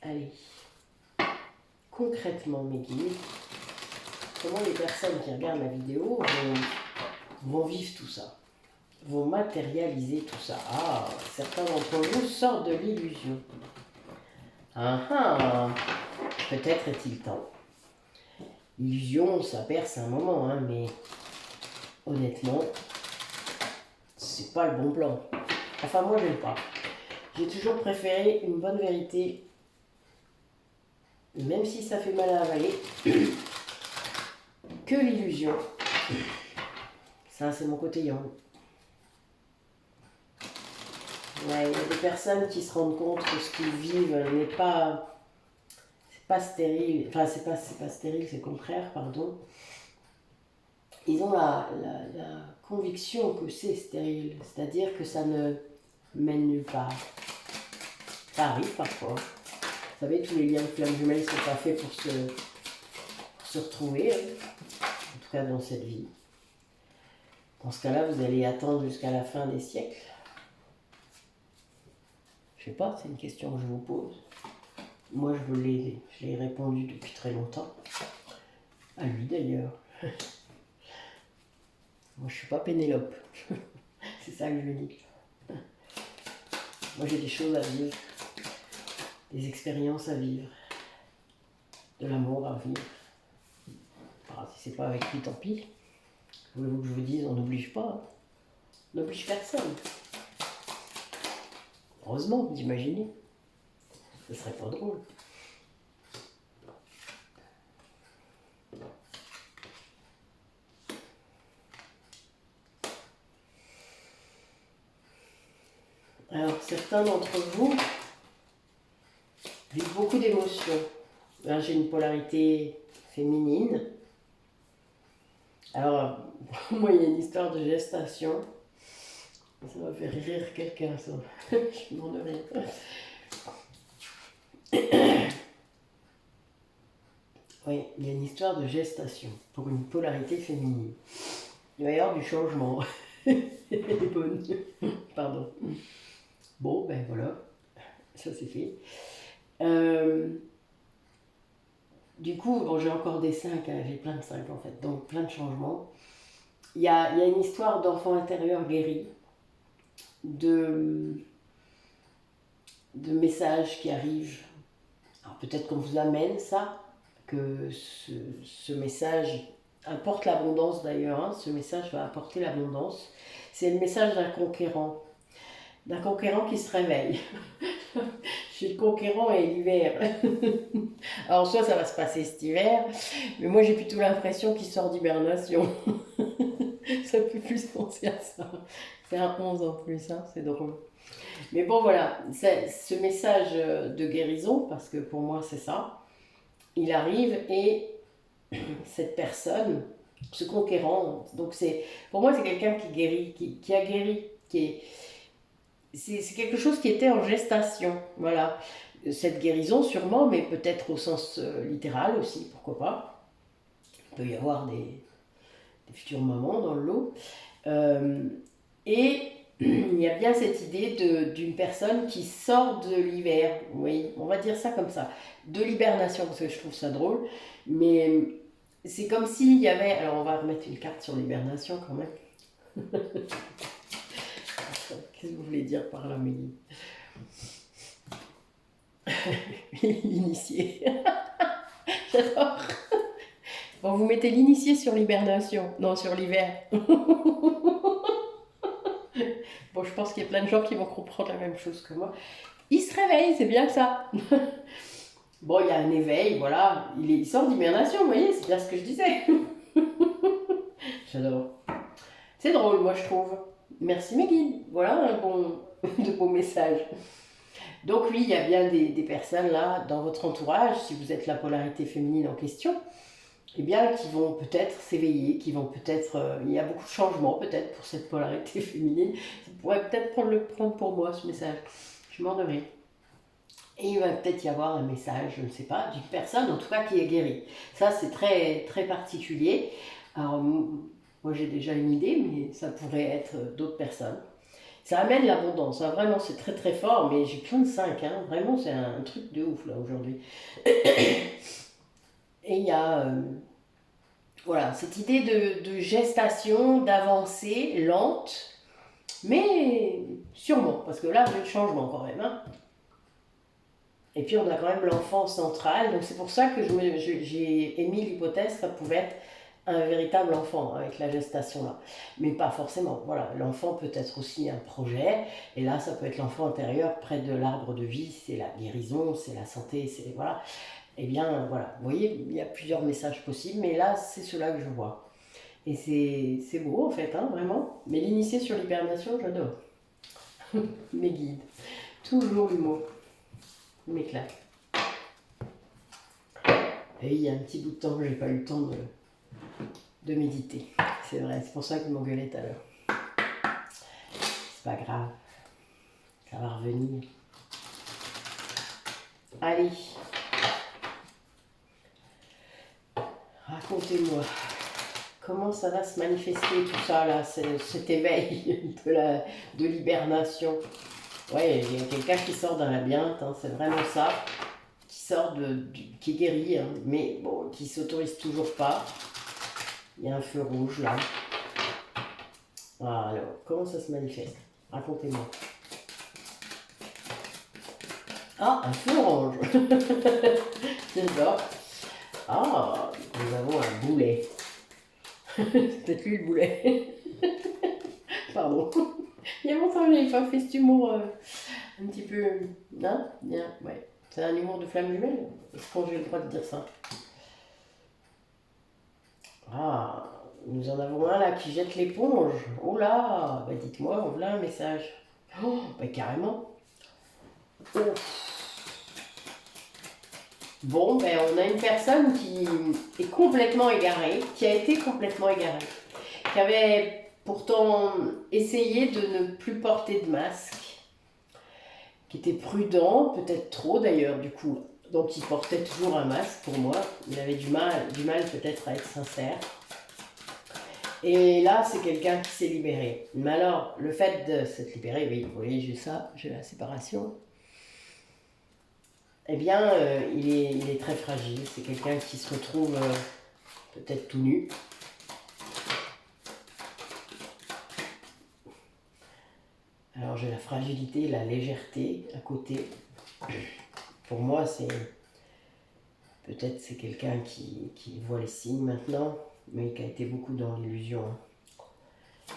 Allez, concrètement mes guides, comment les personnes qui regardent la vidéo vont vivre tout ça, vont matérialiser tout ça. Ah, certains d'entre vous sortent de l'illusion. Ah ah, peut-être est-il temps. L'illusion, ça perce un moment, hein, mais honnêtement, c'est pas le bon plan. Enfin, moi, j'aime pas. J'ai toujours préféré une bonne vérité, même si ça fait mal à avaler, que l'illusion. Ça, c'est mon côté yang. Ouais, il y a des personnes qui se rendent compte que ce qu'ils vivent n'est pas... C'est pas stérile. Enfin, c'est pas stérile, c'est le contraire, pardon. Ils ont la conviction que c'est stérile, c'est-à-dire que ça ne mène nulle part. Ça arrive parfois. Vous savez, tous les liens de flammes jumelles ne sont pas faits pour se retrouver, hein. En tout cas dans cette vie. Dans ce cas-là, vous allez attendre jusqu'à la fin des siècles. Je sais pas, c'est une question que je vous pose. Moi, je l'ai répondu depuis très longtemps. À lui d'ailleurs. Moi, je suis pas Pénélope. C'est ça que je lui dis. Moi, j'ai des choses à vivre. Des expériences à vivre. De l'amour à vivre. Alors, si c'est pas avec lui, tant pis. Voulez-vous que je vous dise, on n'oblige pas. On n'oblige personne. Heureusement, vous imaginez. Ce serait pas drôle. Alors, certains d'entre vous vivent beaucoup d'émotions. Là, j'ai une polarité féminine. Alors, moi, il y a une histoire de gestation. Ça va faire rire quelqu'un, ça. Je m'en rire. Oui, il y a une histoire de gestation pour une polarité féminine. Il va y avoir du changement. Elle est bonne. Pardon. Bon, ben voilà. Ça, c'est fait. Du coup, bon, j'ai encore des 5, hein, j'ai plein de 5 en fait, donc plein de changements. il y a une histoire d'enfant intérieur guéri, de, de messages qui arrivent. Alors peut-être qu'on vous amène ça, que ce message apporte l'abondance d'ailleurs, hein, ce message va apporter l'abondance. C'est le message d'un conquérant qui se réveille. Je suis le conquérant et l'hiver. Alors soit ça va se passer cet hiver, mais moi j'ai plutôt l'impression qu'il sort d'hibernation. Ça peut plus penser à ça. C'est un 11 en plus, hein, c'est drôle. Mais bon voilà, ce message de guérison, parce que pour moi c'est ça, il arrive et cette personne, ce conquérant, donc pour moi c'est quelqu'un qui guérit, qui a guéri, c'est quelque chose qui était en gestation, voilà. Cette guérison sûrement, mais peut-être au sens littéral aussi, pourquoi pas. Il peut y avoir des futures mamans dans le lot. Et il y a bien cette idée d'une personne qui sort de l'hiver, oui, on va dire ça comme ça, de l'hibernation, parce que je trouve ça drôle, mais c'est comme s'il y avait, alors on va remettre une carte sur l'hibernation quand même. Qu'est-ce que vous voulez dire par là, Mélie? L'initié. J'adore. Bon, vous mettez l'initié sur l'hibernation, non, sur l'hiver. Bon, je pense qu'il y a plein de gens qui vont comprendre la même chose que moi. Il se réveille, c'est bien ça. Bon, il y a un éveil, voilà. Il sort d'hibernation, vous voyez, c'est bien ce que je disais. J'adore. C'est drôle, moi, je trouve. Merci, mes guides. Voilà de beaux messages. Donc oui, il y a bien des personnes là, dans votre entourage, si vous êtes la polarité féminine en question, eh bien, qui vont peut-être s'éveiller, qui vont peut-être... il y a beaucoup de changements peut-être pour cette polarité féminine. Vous pourrez peut-être le prendre pour moi, ce message. Je m'en donnerai. Et il va peut-être y avoir un message, je ne sais pas, d'une personne en tout cas qui est guérie. Ça, c'est très, très particulier. Alors, moi j'ai déjà une idée, mais ça pourrait être d'autres personnes. Ça amène l'abondance, hein. Vraiment c'est très très fort, mais j'ai plein de 5, hein. Vraiment c'est un truc de ouf là aujourd'hui. Et il y a voilà, cette idée de gestation, d'avancée lente, mais sûrement, parce que là j'ai le changement quand même, hein. Et puis on a quand même l'enfant central, donc c'est pour ça que j'ai émis l'hypothèse que ça pouvait être un véritable enfant avec la gestation là. Mais pas forcément, voilà, l'enfant peut être aussi un projet, et là ça peut être l'enfant intérieur près de l'arbre de vie, c'est la guérison, c'est la santé, c'est voilà. Eh bien voilà, vous voyez, il y a plusieurs messages possibles, mais là c'est cela que je vois. Et c'est beau en fait, hein, vraiment. Mais l'initié sur l'hibernation, j'adore. Mes guides, toujours l'humour. M'éclate. Et il y a un petit bout de temps que j'ai pas eu le temps de méditer. C'est vrai, c'est pour ça qu'ils m'engueulaient tout à l'heure. C'est pas grave. Ça va revenir. Allez. Racontez-moi. Comment ça va se manifester tout ça là, cet éveil de l'hibernation? Ouais, il y a quelqu'un qui sort d'un labyrinthe, hein, c'est vraiment ça. Qui sort qui est guéri, hein, mais bon, qui s'autorise toujours pas. Il y a un feu rouge là. Ah, alors, comment ça se manifeste? Racontez-moi. Ah, un feu orange. J'adore. Ah, nous avons un boulet. C'est peut-être lui le boulet. Pardon. Il y a longtemps que je n'avais pas fait cet humour un petit peu... Non? Bien, ouais. C'est un humour de flamme jumelle? Est-ce que j'ai le droit de dire ça? Ah, nous en avons un là qui jette l'éponge. Oh là, bah dites-moi, on a un message. Oh, bah carrément. Oh. Bon, ben on a une personne qui est complètement égarée, qui a été complètement égarée, qui avait pourtant essayé de ne plus porter de masque, qui était prudent, peut-être trop d'ailleurs du coup, donc il portait toujours un masque pour moi, il avait du mal peut-être à être sincère. Et là, c'est quelqu'un qui s'est libéré. Mais alors, le fait de s'être libéré, oui, vous voyez, j'ai ça, j'ai la séparation. Eh bien, il est très fragile. C'est quelqu'un qui se retrouve peut-être tout nu. Alors j'ai la fragilité, la légèreté à côté. Pour moi, c'est peut-être c'est quelqu'un qui voit les signes maintenant, mais qui a été beaucoup dans l'illusion.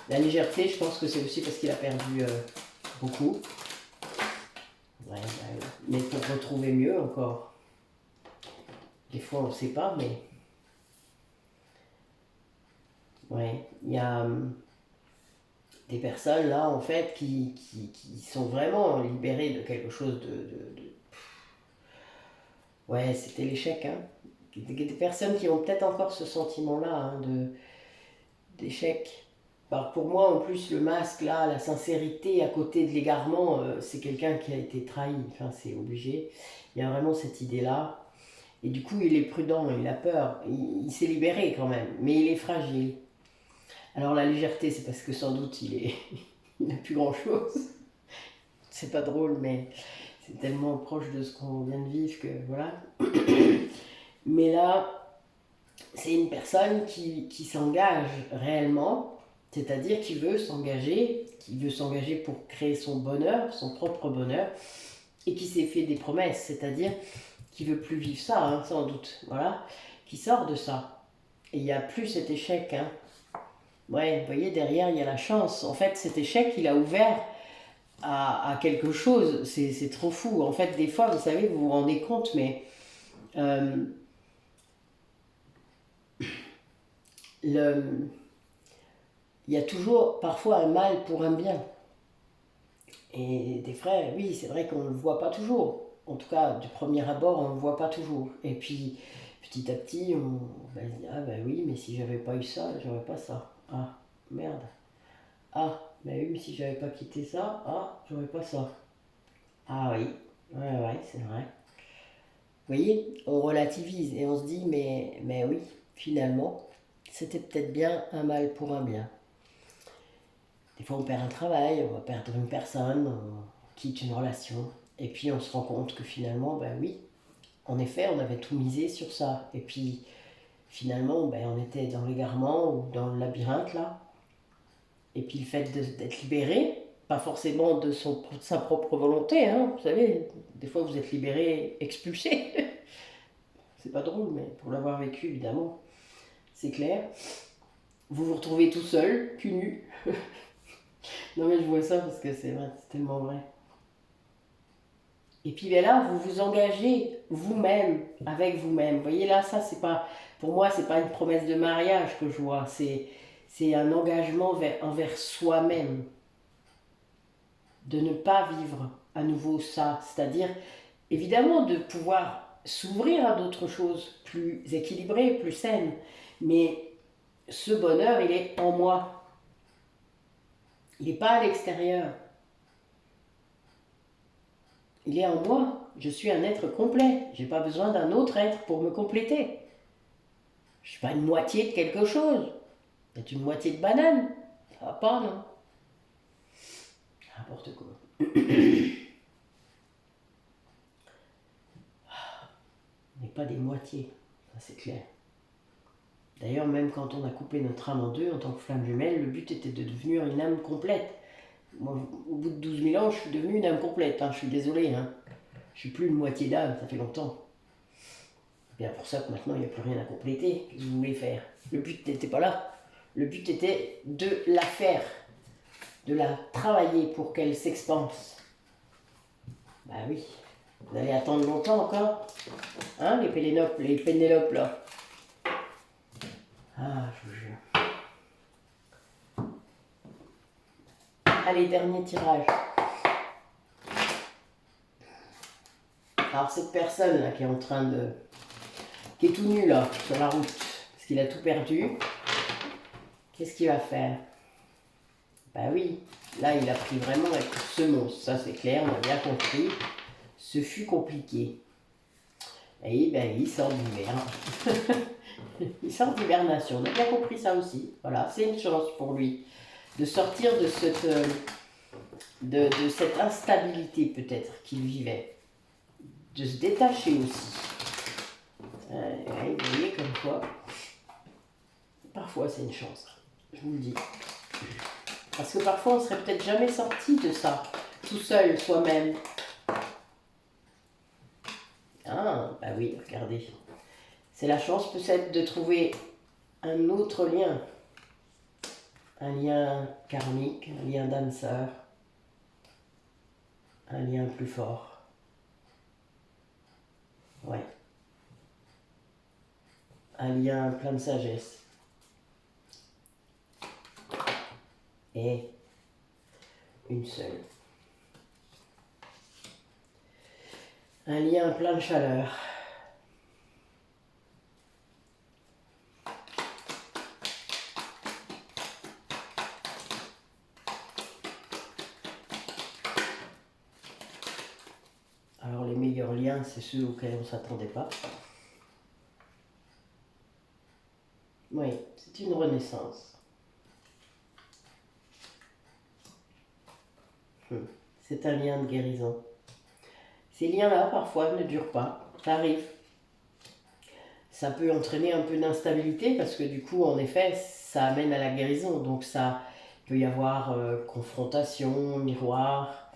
La légèreté, je pense que c'est aussi parce qu'il a perdu beaucoup. Ouais, mais pour retrouver mieux encore. Des fois, on ne sait pas, mais... Ouais, il y a des personnes là, en fait, qui sont vraiment libérées de quelque chose Ouais, c'était l'échec, hein. Des personnes qui ont peut-être encore ce sentiment-là, hein, d'échec. Alors pour moi, en plus, le masque, là, la sincérité à côté de l'égarement, c'est quelqu'un qui a été trahi. Enfin, c'est obligé. Il y a vraiment cette idée-là. Et du coup, il est prudent, il a peur. Il s'est libéré quand même, mais il est fragile. Alors la légèreté, c'est parce que sans doute, il n'a plus grand-chose. C'est pas drôle, mais c'est tellement proche de ce qu'on vient de vivre que voilà. Mais là, c'est une personne qui s'engage réellement, c'est-à-dire qui veut s'engager pour créer son bonheur, son propre bonheur, et qui s'est fait des promesses, c'est-à-dire qui veut plus vivre ça, hein, sans doute, voilà, qui sort de ça. Et il n'y a plus cet échec, hein. Ouais, vous voyez, derrière, il y a la chance. En fait, cet échec, il a ouvert à quelque chose. C'est trop fou. En fait, des fois, vous savez, vous vous rendez compte, mais euh, il y a toujours parfois un mal pour un bien. Et des frères, oui, c'est vrai qu'on ne le voit pas toujours. En tout cas, du premier abord, on ne le voit pas toujours. Et puis, petit à petit, on va se dire, ah ben oui, mais si j'avais pas eu ça, j'aurais pas ça. Ah, merde. Ah, ben oui, mais si j'avais pas quitté ça, ah, j'aurais pas ça. Ah oui, ouais, c'est vrai. Vous voyez, on relativise et on se dit, mais oui, finalement, c'était peut-être bien un mal pour un bien. Des fois, on perd un travail, on va perdre une personne, on quitte une relation, et puis on se rend compte que finalement, ben oui, en effet, on avait tout misé sur ça. Et puis, finalement, ben, on était dans l'égarement ou dans le labyrinthe, là. Et puis, le fait d'être libéré, pas forcément de sa propre volonté, hein, vous savez, des fois, vous êtes libéré, expulsé. C'est pas drôle, mais pour l'avoir vécu, évidemment, c'est clair. Vous vous retrouvez tout seul, cul nu. Non, mais je vois ça parce que c'est vrai, c'est tellement vrai. Et puis ben là, vous vous engagez vous-même, avec vous-même. Vous voyez là, ça c'est pas, pour moi, c'est pas une promesse de mariage que je vois, c'est un engagement envers soi-même, de ne pas vivre à nouveau ça. C'est-à-dire, évidemment, de pouvoir s'ouvrir à d'autres choses plus équilibrées, plus saines. Mais ce bonheur, il est en moi. Il n'est pas à l'extérieur. Il est en moi. Je suis un être complet. Je n'ai pas besoin d'un autre être pour me compléter. Je ne suis pas une moitié de quelque chose. C'est une moitié de banane. Ça va pas, non? N'importe quoi. On n'est pas des moitiés. Ça, c'est clair. D'ailleurs, même quand on a coupé notre âme en deux en tant que flamme jumelle, le but était de devenir une âme complète. Moi, au bout de 12 000 ans, je suis devenue une âme complète. Hein. Je suis désolé. Hein. Je suis plus une moitié d'âme, ça fait longtemps. C'est bien pour ça que maintenant, il n'y a plus rien à compléter. Qu'est-ce que vous voulez faire? Le but n'était pas là. Le but était de la faire, de la travailler pour qu'elle s'expanse. Bah oui. Vous allez attendre longtemps encore? Hein, les Pénélopes, là. Ah, je vous jure. Allez, dernier tirage. Alors, cette personne, là, qui est en train de... qui est tout nu, là, sur la route, parce qu'il a tout perdu, qu'est-ce qu'il va faire? Bah oui, là, il a pris vraiment la semonce, ça c'est clair, on a bien compris. Ce fut compliqué. Et ben, il sort d'hiver. Il sort d'hibernation, on a bien compris ça aussi. Voilà, c'est une chance pour lui de sortir de cette instabilité peut-être qu'il vivait. De se détacher aussi. Vous voyez comme quoi, parfois c'est une chance, je vous le dis. Parce que parfois, on serait peut-être jamais sorti de ça, tout seul, soi-même. Ah, bah oui, regardez. C'est la chance peut-être de trouver un autre lien. Un lien karmique, un lien d'âme sœur, un lien plus fort. Ouais. Un lien plein de sagesse. Et une seule. Un lien plein de chaleur. Alors les meilleurs liens, c'est ceux auxquels on ne s'attendait pas. Oui, c'est une renaissance. C'est un lien de guérison. Ces liens-là, parfois, ne durent pas. Ça arrive. Ça peut entraîner un peu d'instabilité parce que du coup, en effet, ça amène à la guérison. Donc ça peut y avoir confrontation, miroir,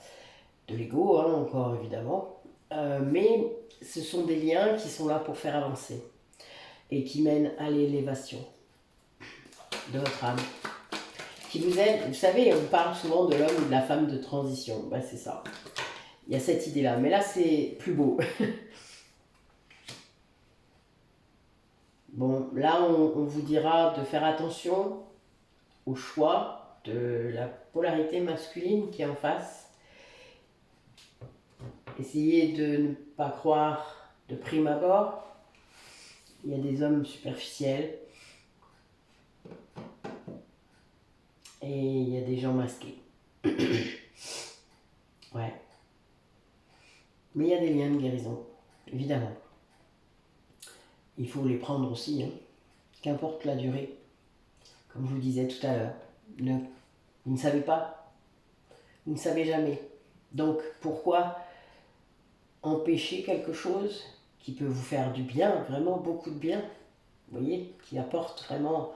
de l'ego, hein, encore évidemment. Mais ce sont des liens qui sont là pour faire avancer et qui mènent à l'élévation de votre âme. Qui vous aide, vous savez, on parle souvent de l'homme ou de la femme de transition. Ben, c'est ça. Il y a cette idée-là. Mais là, c'est plus beau. Bon, là, on vous dira de faire attention au choix de la polarité masculine qui est en face. Essayez de ne pas croire de prime abord. Il y a des hommes superficiels. Et il y a des gens masqués. Ouais. Mais il y a des liens de guérison, évidemment. Il faut les prendre aussi, hein. Qu'importe la durée. Comme je vous disais tout à l'heure, vous ne savez pas, vous ne savez jamais. Donc pourquoi empêcher quelque chose qui peut vous faire du bien, vraiment beaucoup de bien, vous voyez, qui apporte vraiment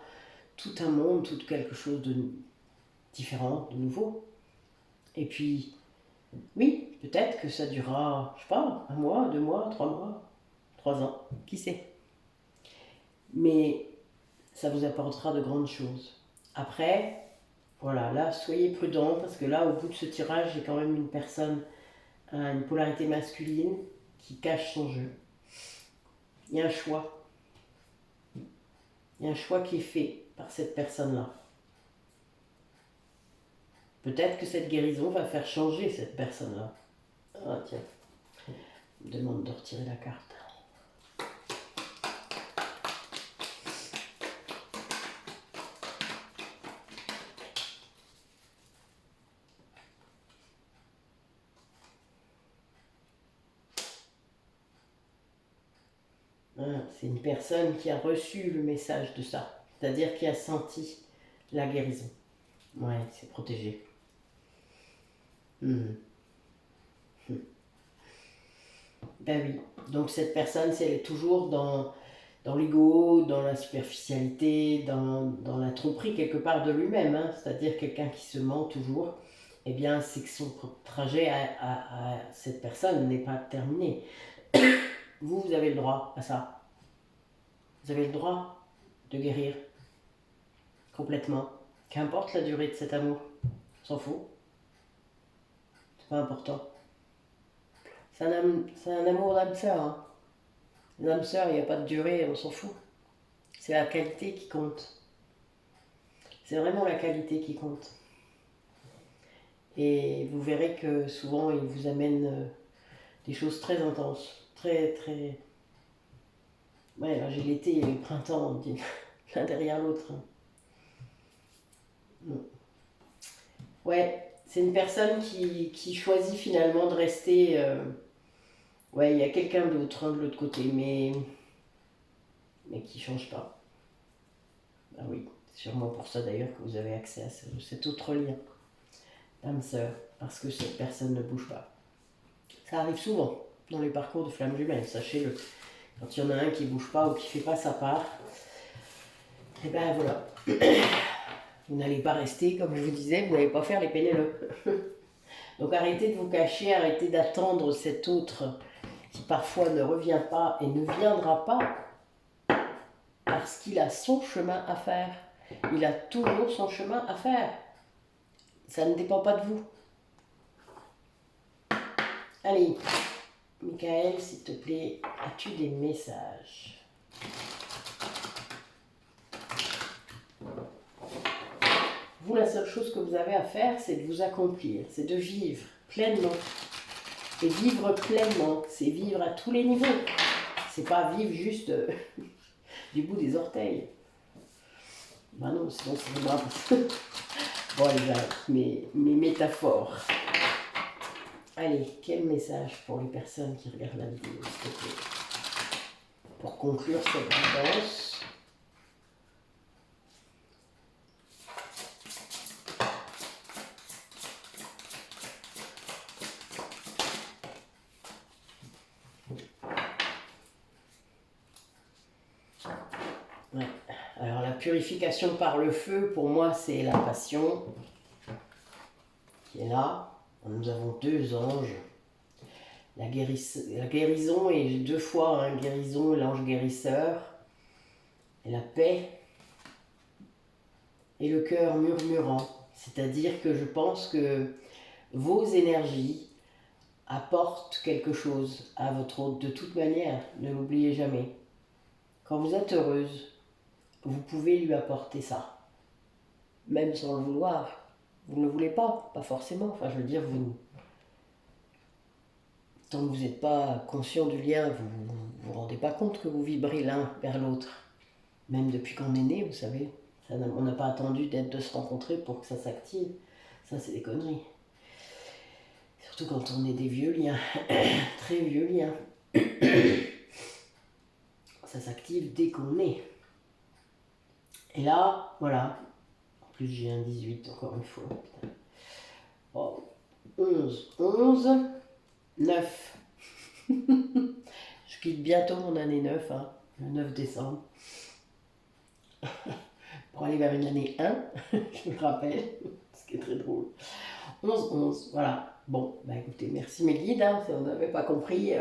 tout un monde, tout quelque chose de différent, de nouveau. Et puis, oui, peut-être que ça durera, je sais pas, 1 mois, 2 mois, 3 mois, 3 ans, qui sait. Mais ça vous apportera de grandes choses. Après, voilà, là, soyez prudents parce que là, au bout de ce tirage, j'ai quand même une personne à une polarité masculine qui cache son jeu. Il y a un choix. Il y a un choix qui est fait par cette personne-là. Peut-être que cette guérison va faire changer cette personne-là. Ah tiens, on me demande de retirer la carte. C'est une personne qui a reçu le message de ça, c'est-à-dire qui a senti la guérison. Ouais, c'est protégé. Ben oui, donc cette personne, si elle est toujours dans l'ego, dans la superficialité, dans la tromperie quelque part de lui-même, hein, c'est-à-dire quelqu'un qui se ment toujours, eh bien c'est que son trajet à cette personne n'est pas terminé. Vous avez le droit à ça. Vous avez le droit de guérir complètement. Qu'importe la durée de cet amour, on s'en fout. C'est pas important. C'est un amour d'âme sœur. Hein. L'âme sœur, il n'y a pas de durée, on s'en fout. C'est la qualité qui compte. C'est vraiment la qualité qui compte. Et vous verrez que souvent, il vous amène des choses très intenses. Très, très... Ouais, là j'ai l'été et le printemps, on dit l'un derrière l'autre. Ouais, c'est une personne qui choisit finalement de rester... Ouais, il y a quelqu'un d'autre hein, de l'autre côté, mais qui ne change pas. Ah oui, c'est sûrement pour ça d'ailleurs que vous avez accès à cet autre lien, âme sœur, parce que cette personne ne bouge pas. Ça arrive souvent dans les parcours de flammes jumelles, sachez-le. Quand il y en a un qui ne bouge pas ou qui ne fait pas sa part, et ben voilà. Vous n'allez pas rester, comme je vous disais, vous n'allez pas faire les Pénélope. Donc arrêtez de vous cacher, arrêtez d'attendre cet autre qui parfois ne revient pas et ne viendra pas parce qu'il a son chemin à faire. Il a toujours son chemin à faire. Ça ne dépend pas de vous. Allez, Michael, s'il te plaît, as-tu des messages? Vous, la seule chose que vous avez à faire, c'est de vous accomplir, c'est de vivre pleinement. Et vivre pleinement, c'est vivre à tous les niveaux. C'est pas vivre juste du bout des orteils. Ben non, sinon c'est grave. Bon, allez, j'arrête mes métaphores. Allez, quel message pour les personnes qui regardent la vidéo, s'il te plaît? Pour conclure cette guidance. Ouais. Alors la purification par le feu, pour moi, c'est la passion qui est là. Nous avons deux anges. La guérison est deux fois hein, guérison, l'ange guérisseur, et la paix, et le cœur murmurant. C'est-à-dire que je pense que vos énergies apportent quelque chose à votre hôte. De toute manière, ne l'oubliez jamais. Quand vous êtes heureuse, vous pouvez lui apporter ça, même sans le vouloir. Vous ne le voulez pas forcément. Enfin, je veux dire, tant que vous n'êtes pas conscient du lien, vous ne vous rendez pas compte que vous vibrez l'un vers l'autre. Même depuis qu'on est né, vous savez. On n'a pas attendu de se rencontrer pour que ça s'active. Ça, c'est des conneries. Surtout quand on est des vieux liens, très vieux liens. Ça s'active dès qu'on est. Et là, voilà. En plus, j'ai un 18 encore une fois. Oh, 11, 9. Je quitte bientôt mon année 9, hein, le 9 décembre. Pour aller vers une année 1, je me rappelle, ce qui est très drôle. 11, voilà. Bon, bah écoutez, merci mes guides, hein, si on n'avait pas compris.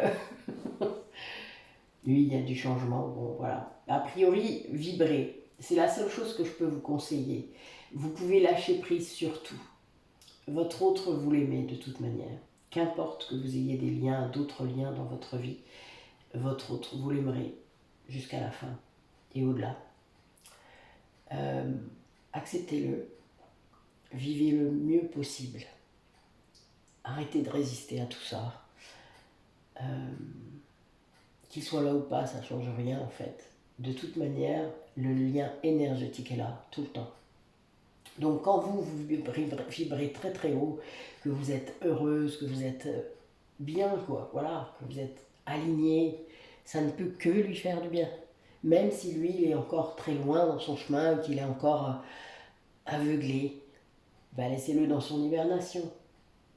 Lui, il y a du changement, bon voilà. A priori, vibrez. C'est la seule chose que je peux vous conseiller. Vous pouvez lâcher prise sur tout. Votre autre, vous l'aimez de toute manière. Qu'importe que vous ayez des liens, d'autres liens dans votre vie, votre autre, vous l'aimerez jusqu'à la fin et au-delà. Acceptez-le, vivez le mieux possible. Arrêtez de résister à tout ça. Qu'il soit là ou pas, ça ne change rien en fait. De toute manière, le lien énergétique est là, tout le temps. Donc quand vous vibrez très très haut, que vous êtes heureuse, que vous êtes bien, quoi, voilà, que vous êtes aligné, ça ne peut que lui faire du bien. Même si lui, il est encore très loin dans son chemin, qu'il est encore aveuglé, bah laissez-le dans son hibernation.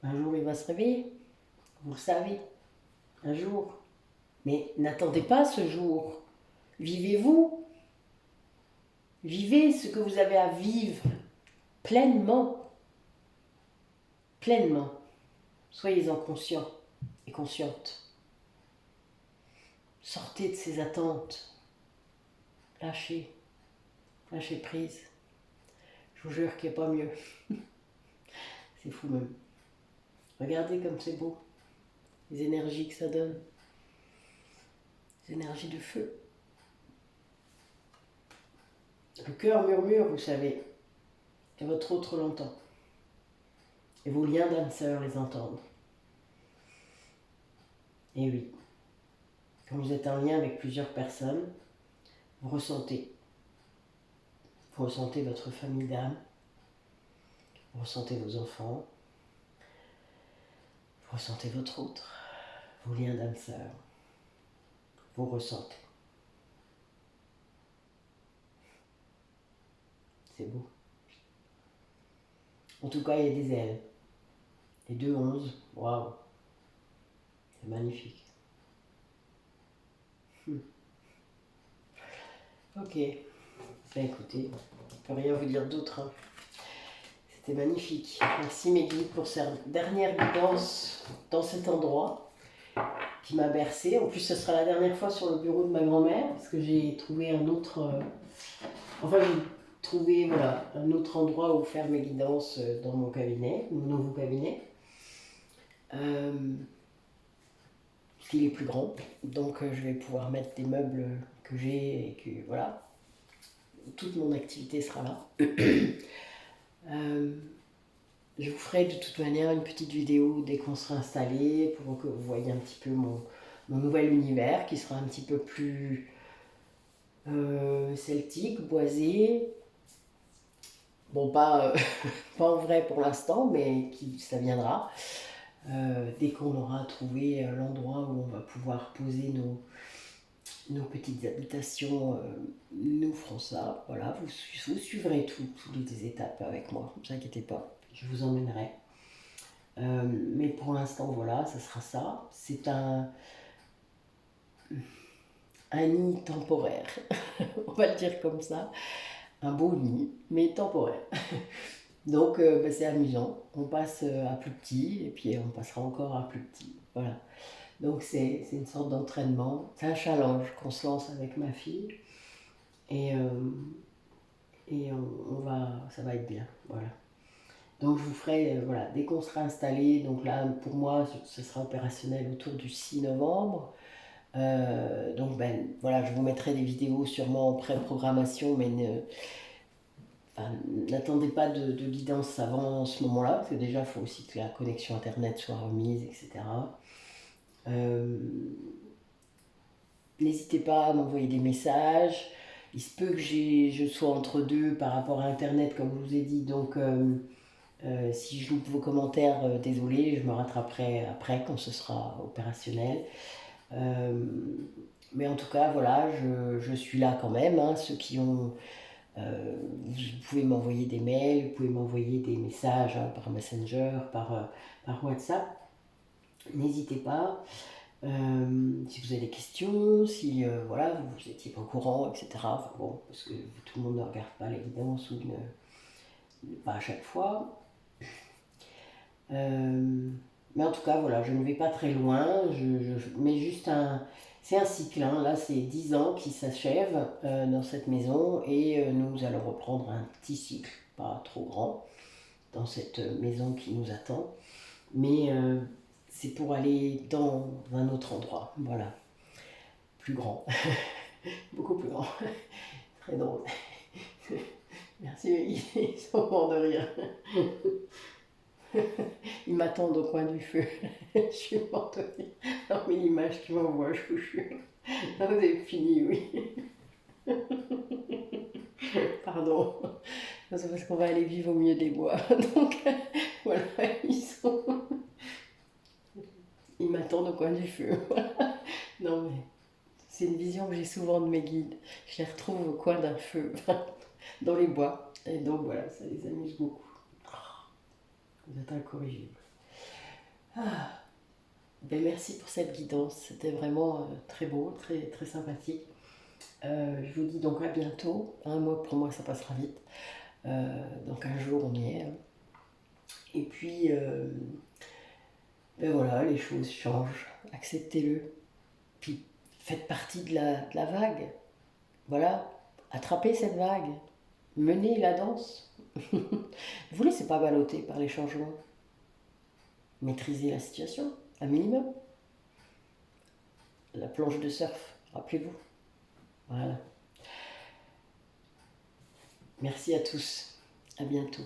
Un jour, il va se réveiller, vous le savez, un jour. Mais n'attendez pas ce jour. Vivez-vous. Vivez ce que vous avez à vivre pleinement. Pleinement. Soyez-en conscients et conscientes. Sortez de ces attentes. Lâchez. Lâchez prise. Je vous jure qu'il n'y a pas mieux. C'est fou même. Regardez comme c'est beau. Les énergies que ça donne. Les énergies de feu. Le cœur murmure, vous savez. Et votre autre l'entend. Et vos liens d'âme sœur les entendent. Et oui. Quand vous êtes en lien avec plusieurs personnes, vous ressentez. Vous ressentez votre famille d'âme. Vous ressentez vos enfants. Vous ressentez votre autre. Vos liens d'âme sœur. Vous ressentez. C'est beau. En tout cas, il y a des ailes. Et 2, 11, waouh. C'est magnifique. Ok. Ben écoutez, je ne peux rien vous dire d'autre. Hein. C'était magnifique. Merci mes guides pour cette dernière guidance dans cet endroit qui m'a bercée. En plus, ce sera la dernière fois sur le bureau de ma grand-mère parce que j'ai trouvé un autre... Enfin, j'ai trouvé voilà, un autre endroit où faire mes guidances dans mon cabinet, mon nouveau cabinet. Parce qu'il est plus grand. Donc, je vais pouvoir mettre des meubles que j'ai et que voilà. Toute mon activité sera là. Je vous ferai de toute manière une petite vidéo dès qu'on sera installé pour que vous voyez un petit peu mon nouvel univers qui sera un petit peu plus celtique, boisé. Bon, pas, pas en vrai pour l'instant, mais ça viendra. Dès qu'on aura trouvé l'endroit où on va pouvoir poser nos petites habitations, nous ferons ça. Voilà, vous suivrez toutes les étapes avec moi, ne vous inquiétez pas, je vous emmènerai. Mais pour l'instant, voilà, ça sera ça. C'est un nid temporaire, on va le dire comme ça. Un beau nid, mais temporaire. Donc, c'est amusant. On passe à plus petit, et puis on passera encore à plus petit. Voilà. Donc, c'est une sorte d'entraînement. C'est un challenge qu'on se lance avec ma fille. Et ça va être bien. Voilà. Donc je vous ferai, voilà, dès qu'on sera installé, donc là pour moi ce sera opérationnel autour du 6 novembre. Donc voilà, je vous mettrai des vidéos sûrement en pré-programmation, mais n'attendez pas de guidance avant ce moment-là, parce que déjà il faut aussi que la connexion internet soit remise, etc. N'hésitez pas à m'envoyer des messages. Il se peut que je sois entre deux par rapport à internet, comme je vous ai dit, donc si je loupe vos commentaires, désolé, je me rattraperai après quand ce sera opérationnel. Mais en tout cas, voilà, je suis là quand même. Hein, ceux qui ont... vous pouvez m'envoyer des mails, vous pouvez m'envoyer des messages hein, par Messenger, par WhatsApp. N'hésitez pas. Si vous avez des questions, si voilà, vous n'étiez pas au courant, etc. Enfin, bon, parce que tout le monde ne regarde pas l'évidence ou pas à chaque fois. Mais en tout cas, voilà, je ne vais pas très loin, je mets juste c'est un cycle, hein, là c'est 10 ans qui s'achève dans cette maison et nous allons reprendre un petit cycle, pas trop grand, dans cette maison qui nous attend. Mais c'est pour aller dans un autre endroit, voilà, plus grand, beaucoup plus grand, très drôle. Merci, ils sont morts de rire. Ils m'attendent au coin du feu. Je suis morte de rire. Non, mais l'image qui m'envoie, je vous jure. Non, vous avez fini, oui. Pardon. C'est parce qu'on va aller vivre au milieu des bois. Donc, voilà, ils m'attendent au coin du feu. Voilà. Non, mais c'est une vision que j'ai souvent de mes guides. Je les retrouve au coin d'un feu, dans les bois. Et donc, voilà, ça les amuse beaucoup. Vous êtes incorrigibles. Ah. Ben, merci pour cette guidance, c'était vraiment très beau, très, très sympathique. Je vous dis donc à bientôt. Un mois pour moi ça passera vite. Donc un jour on y est. Hein. Et puis ben voilà, les choses changent. Acceptez-le. Puis faites partie de la vague. Voilà, attrapez cette vague. Menez la danse. Ne vous laissez pas balloter par les changements. Maîtrisez la situation, un minimum. La planche de surf, rappelez-vous. Voilà. Merci à tous. À bientôt.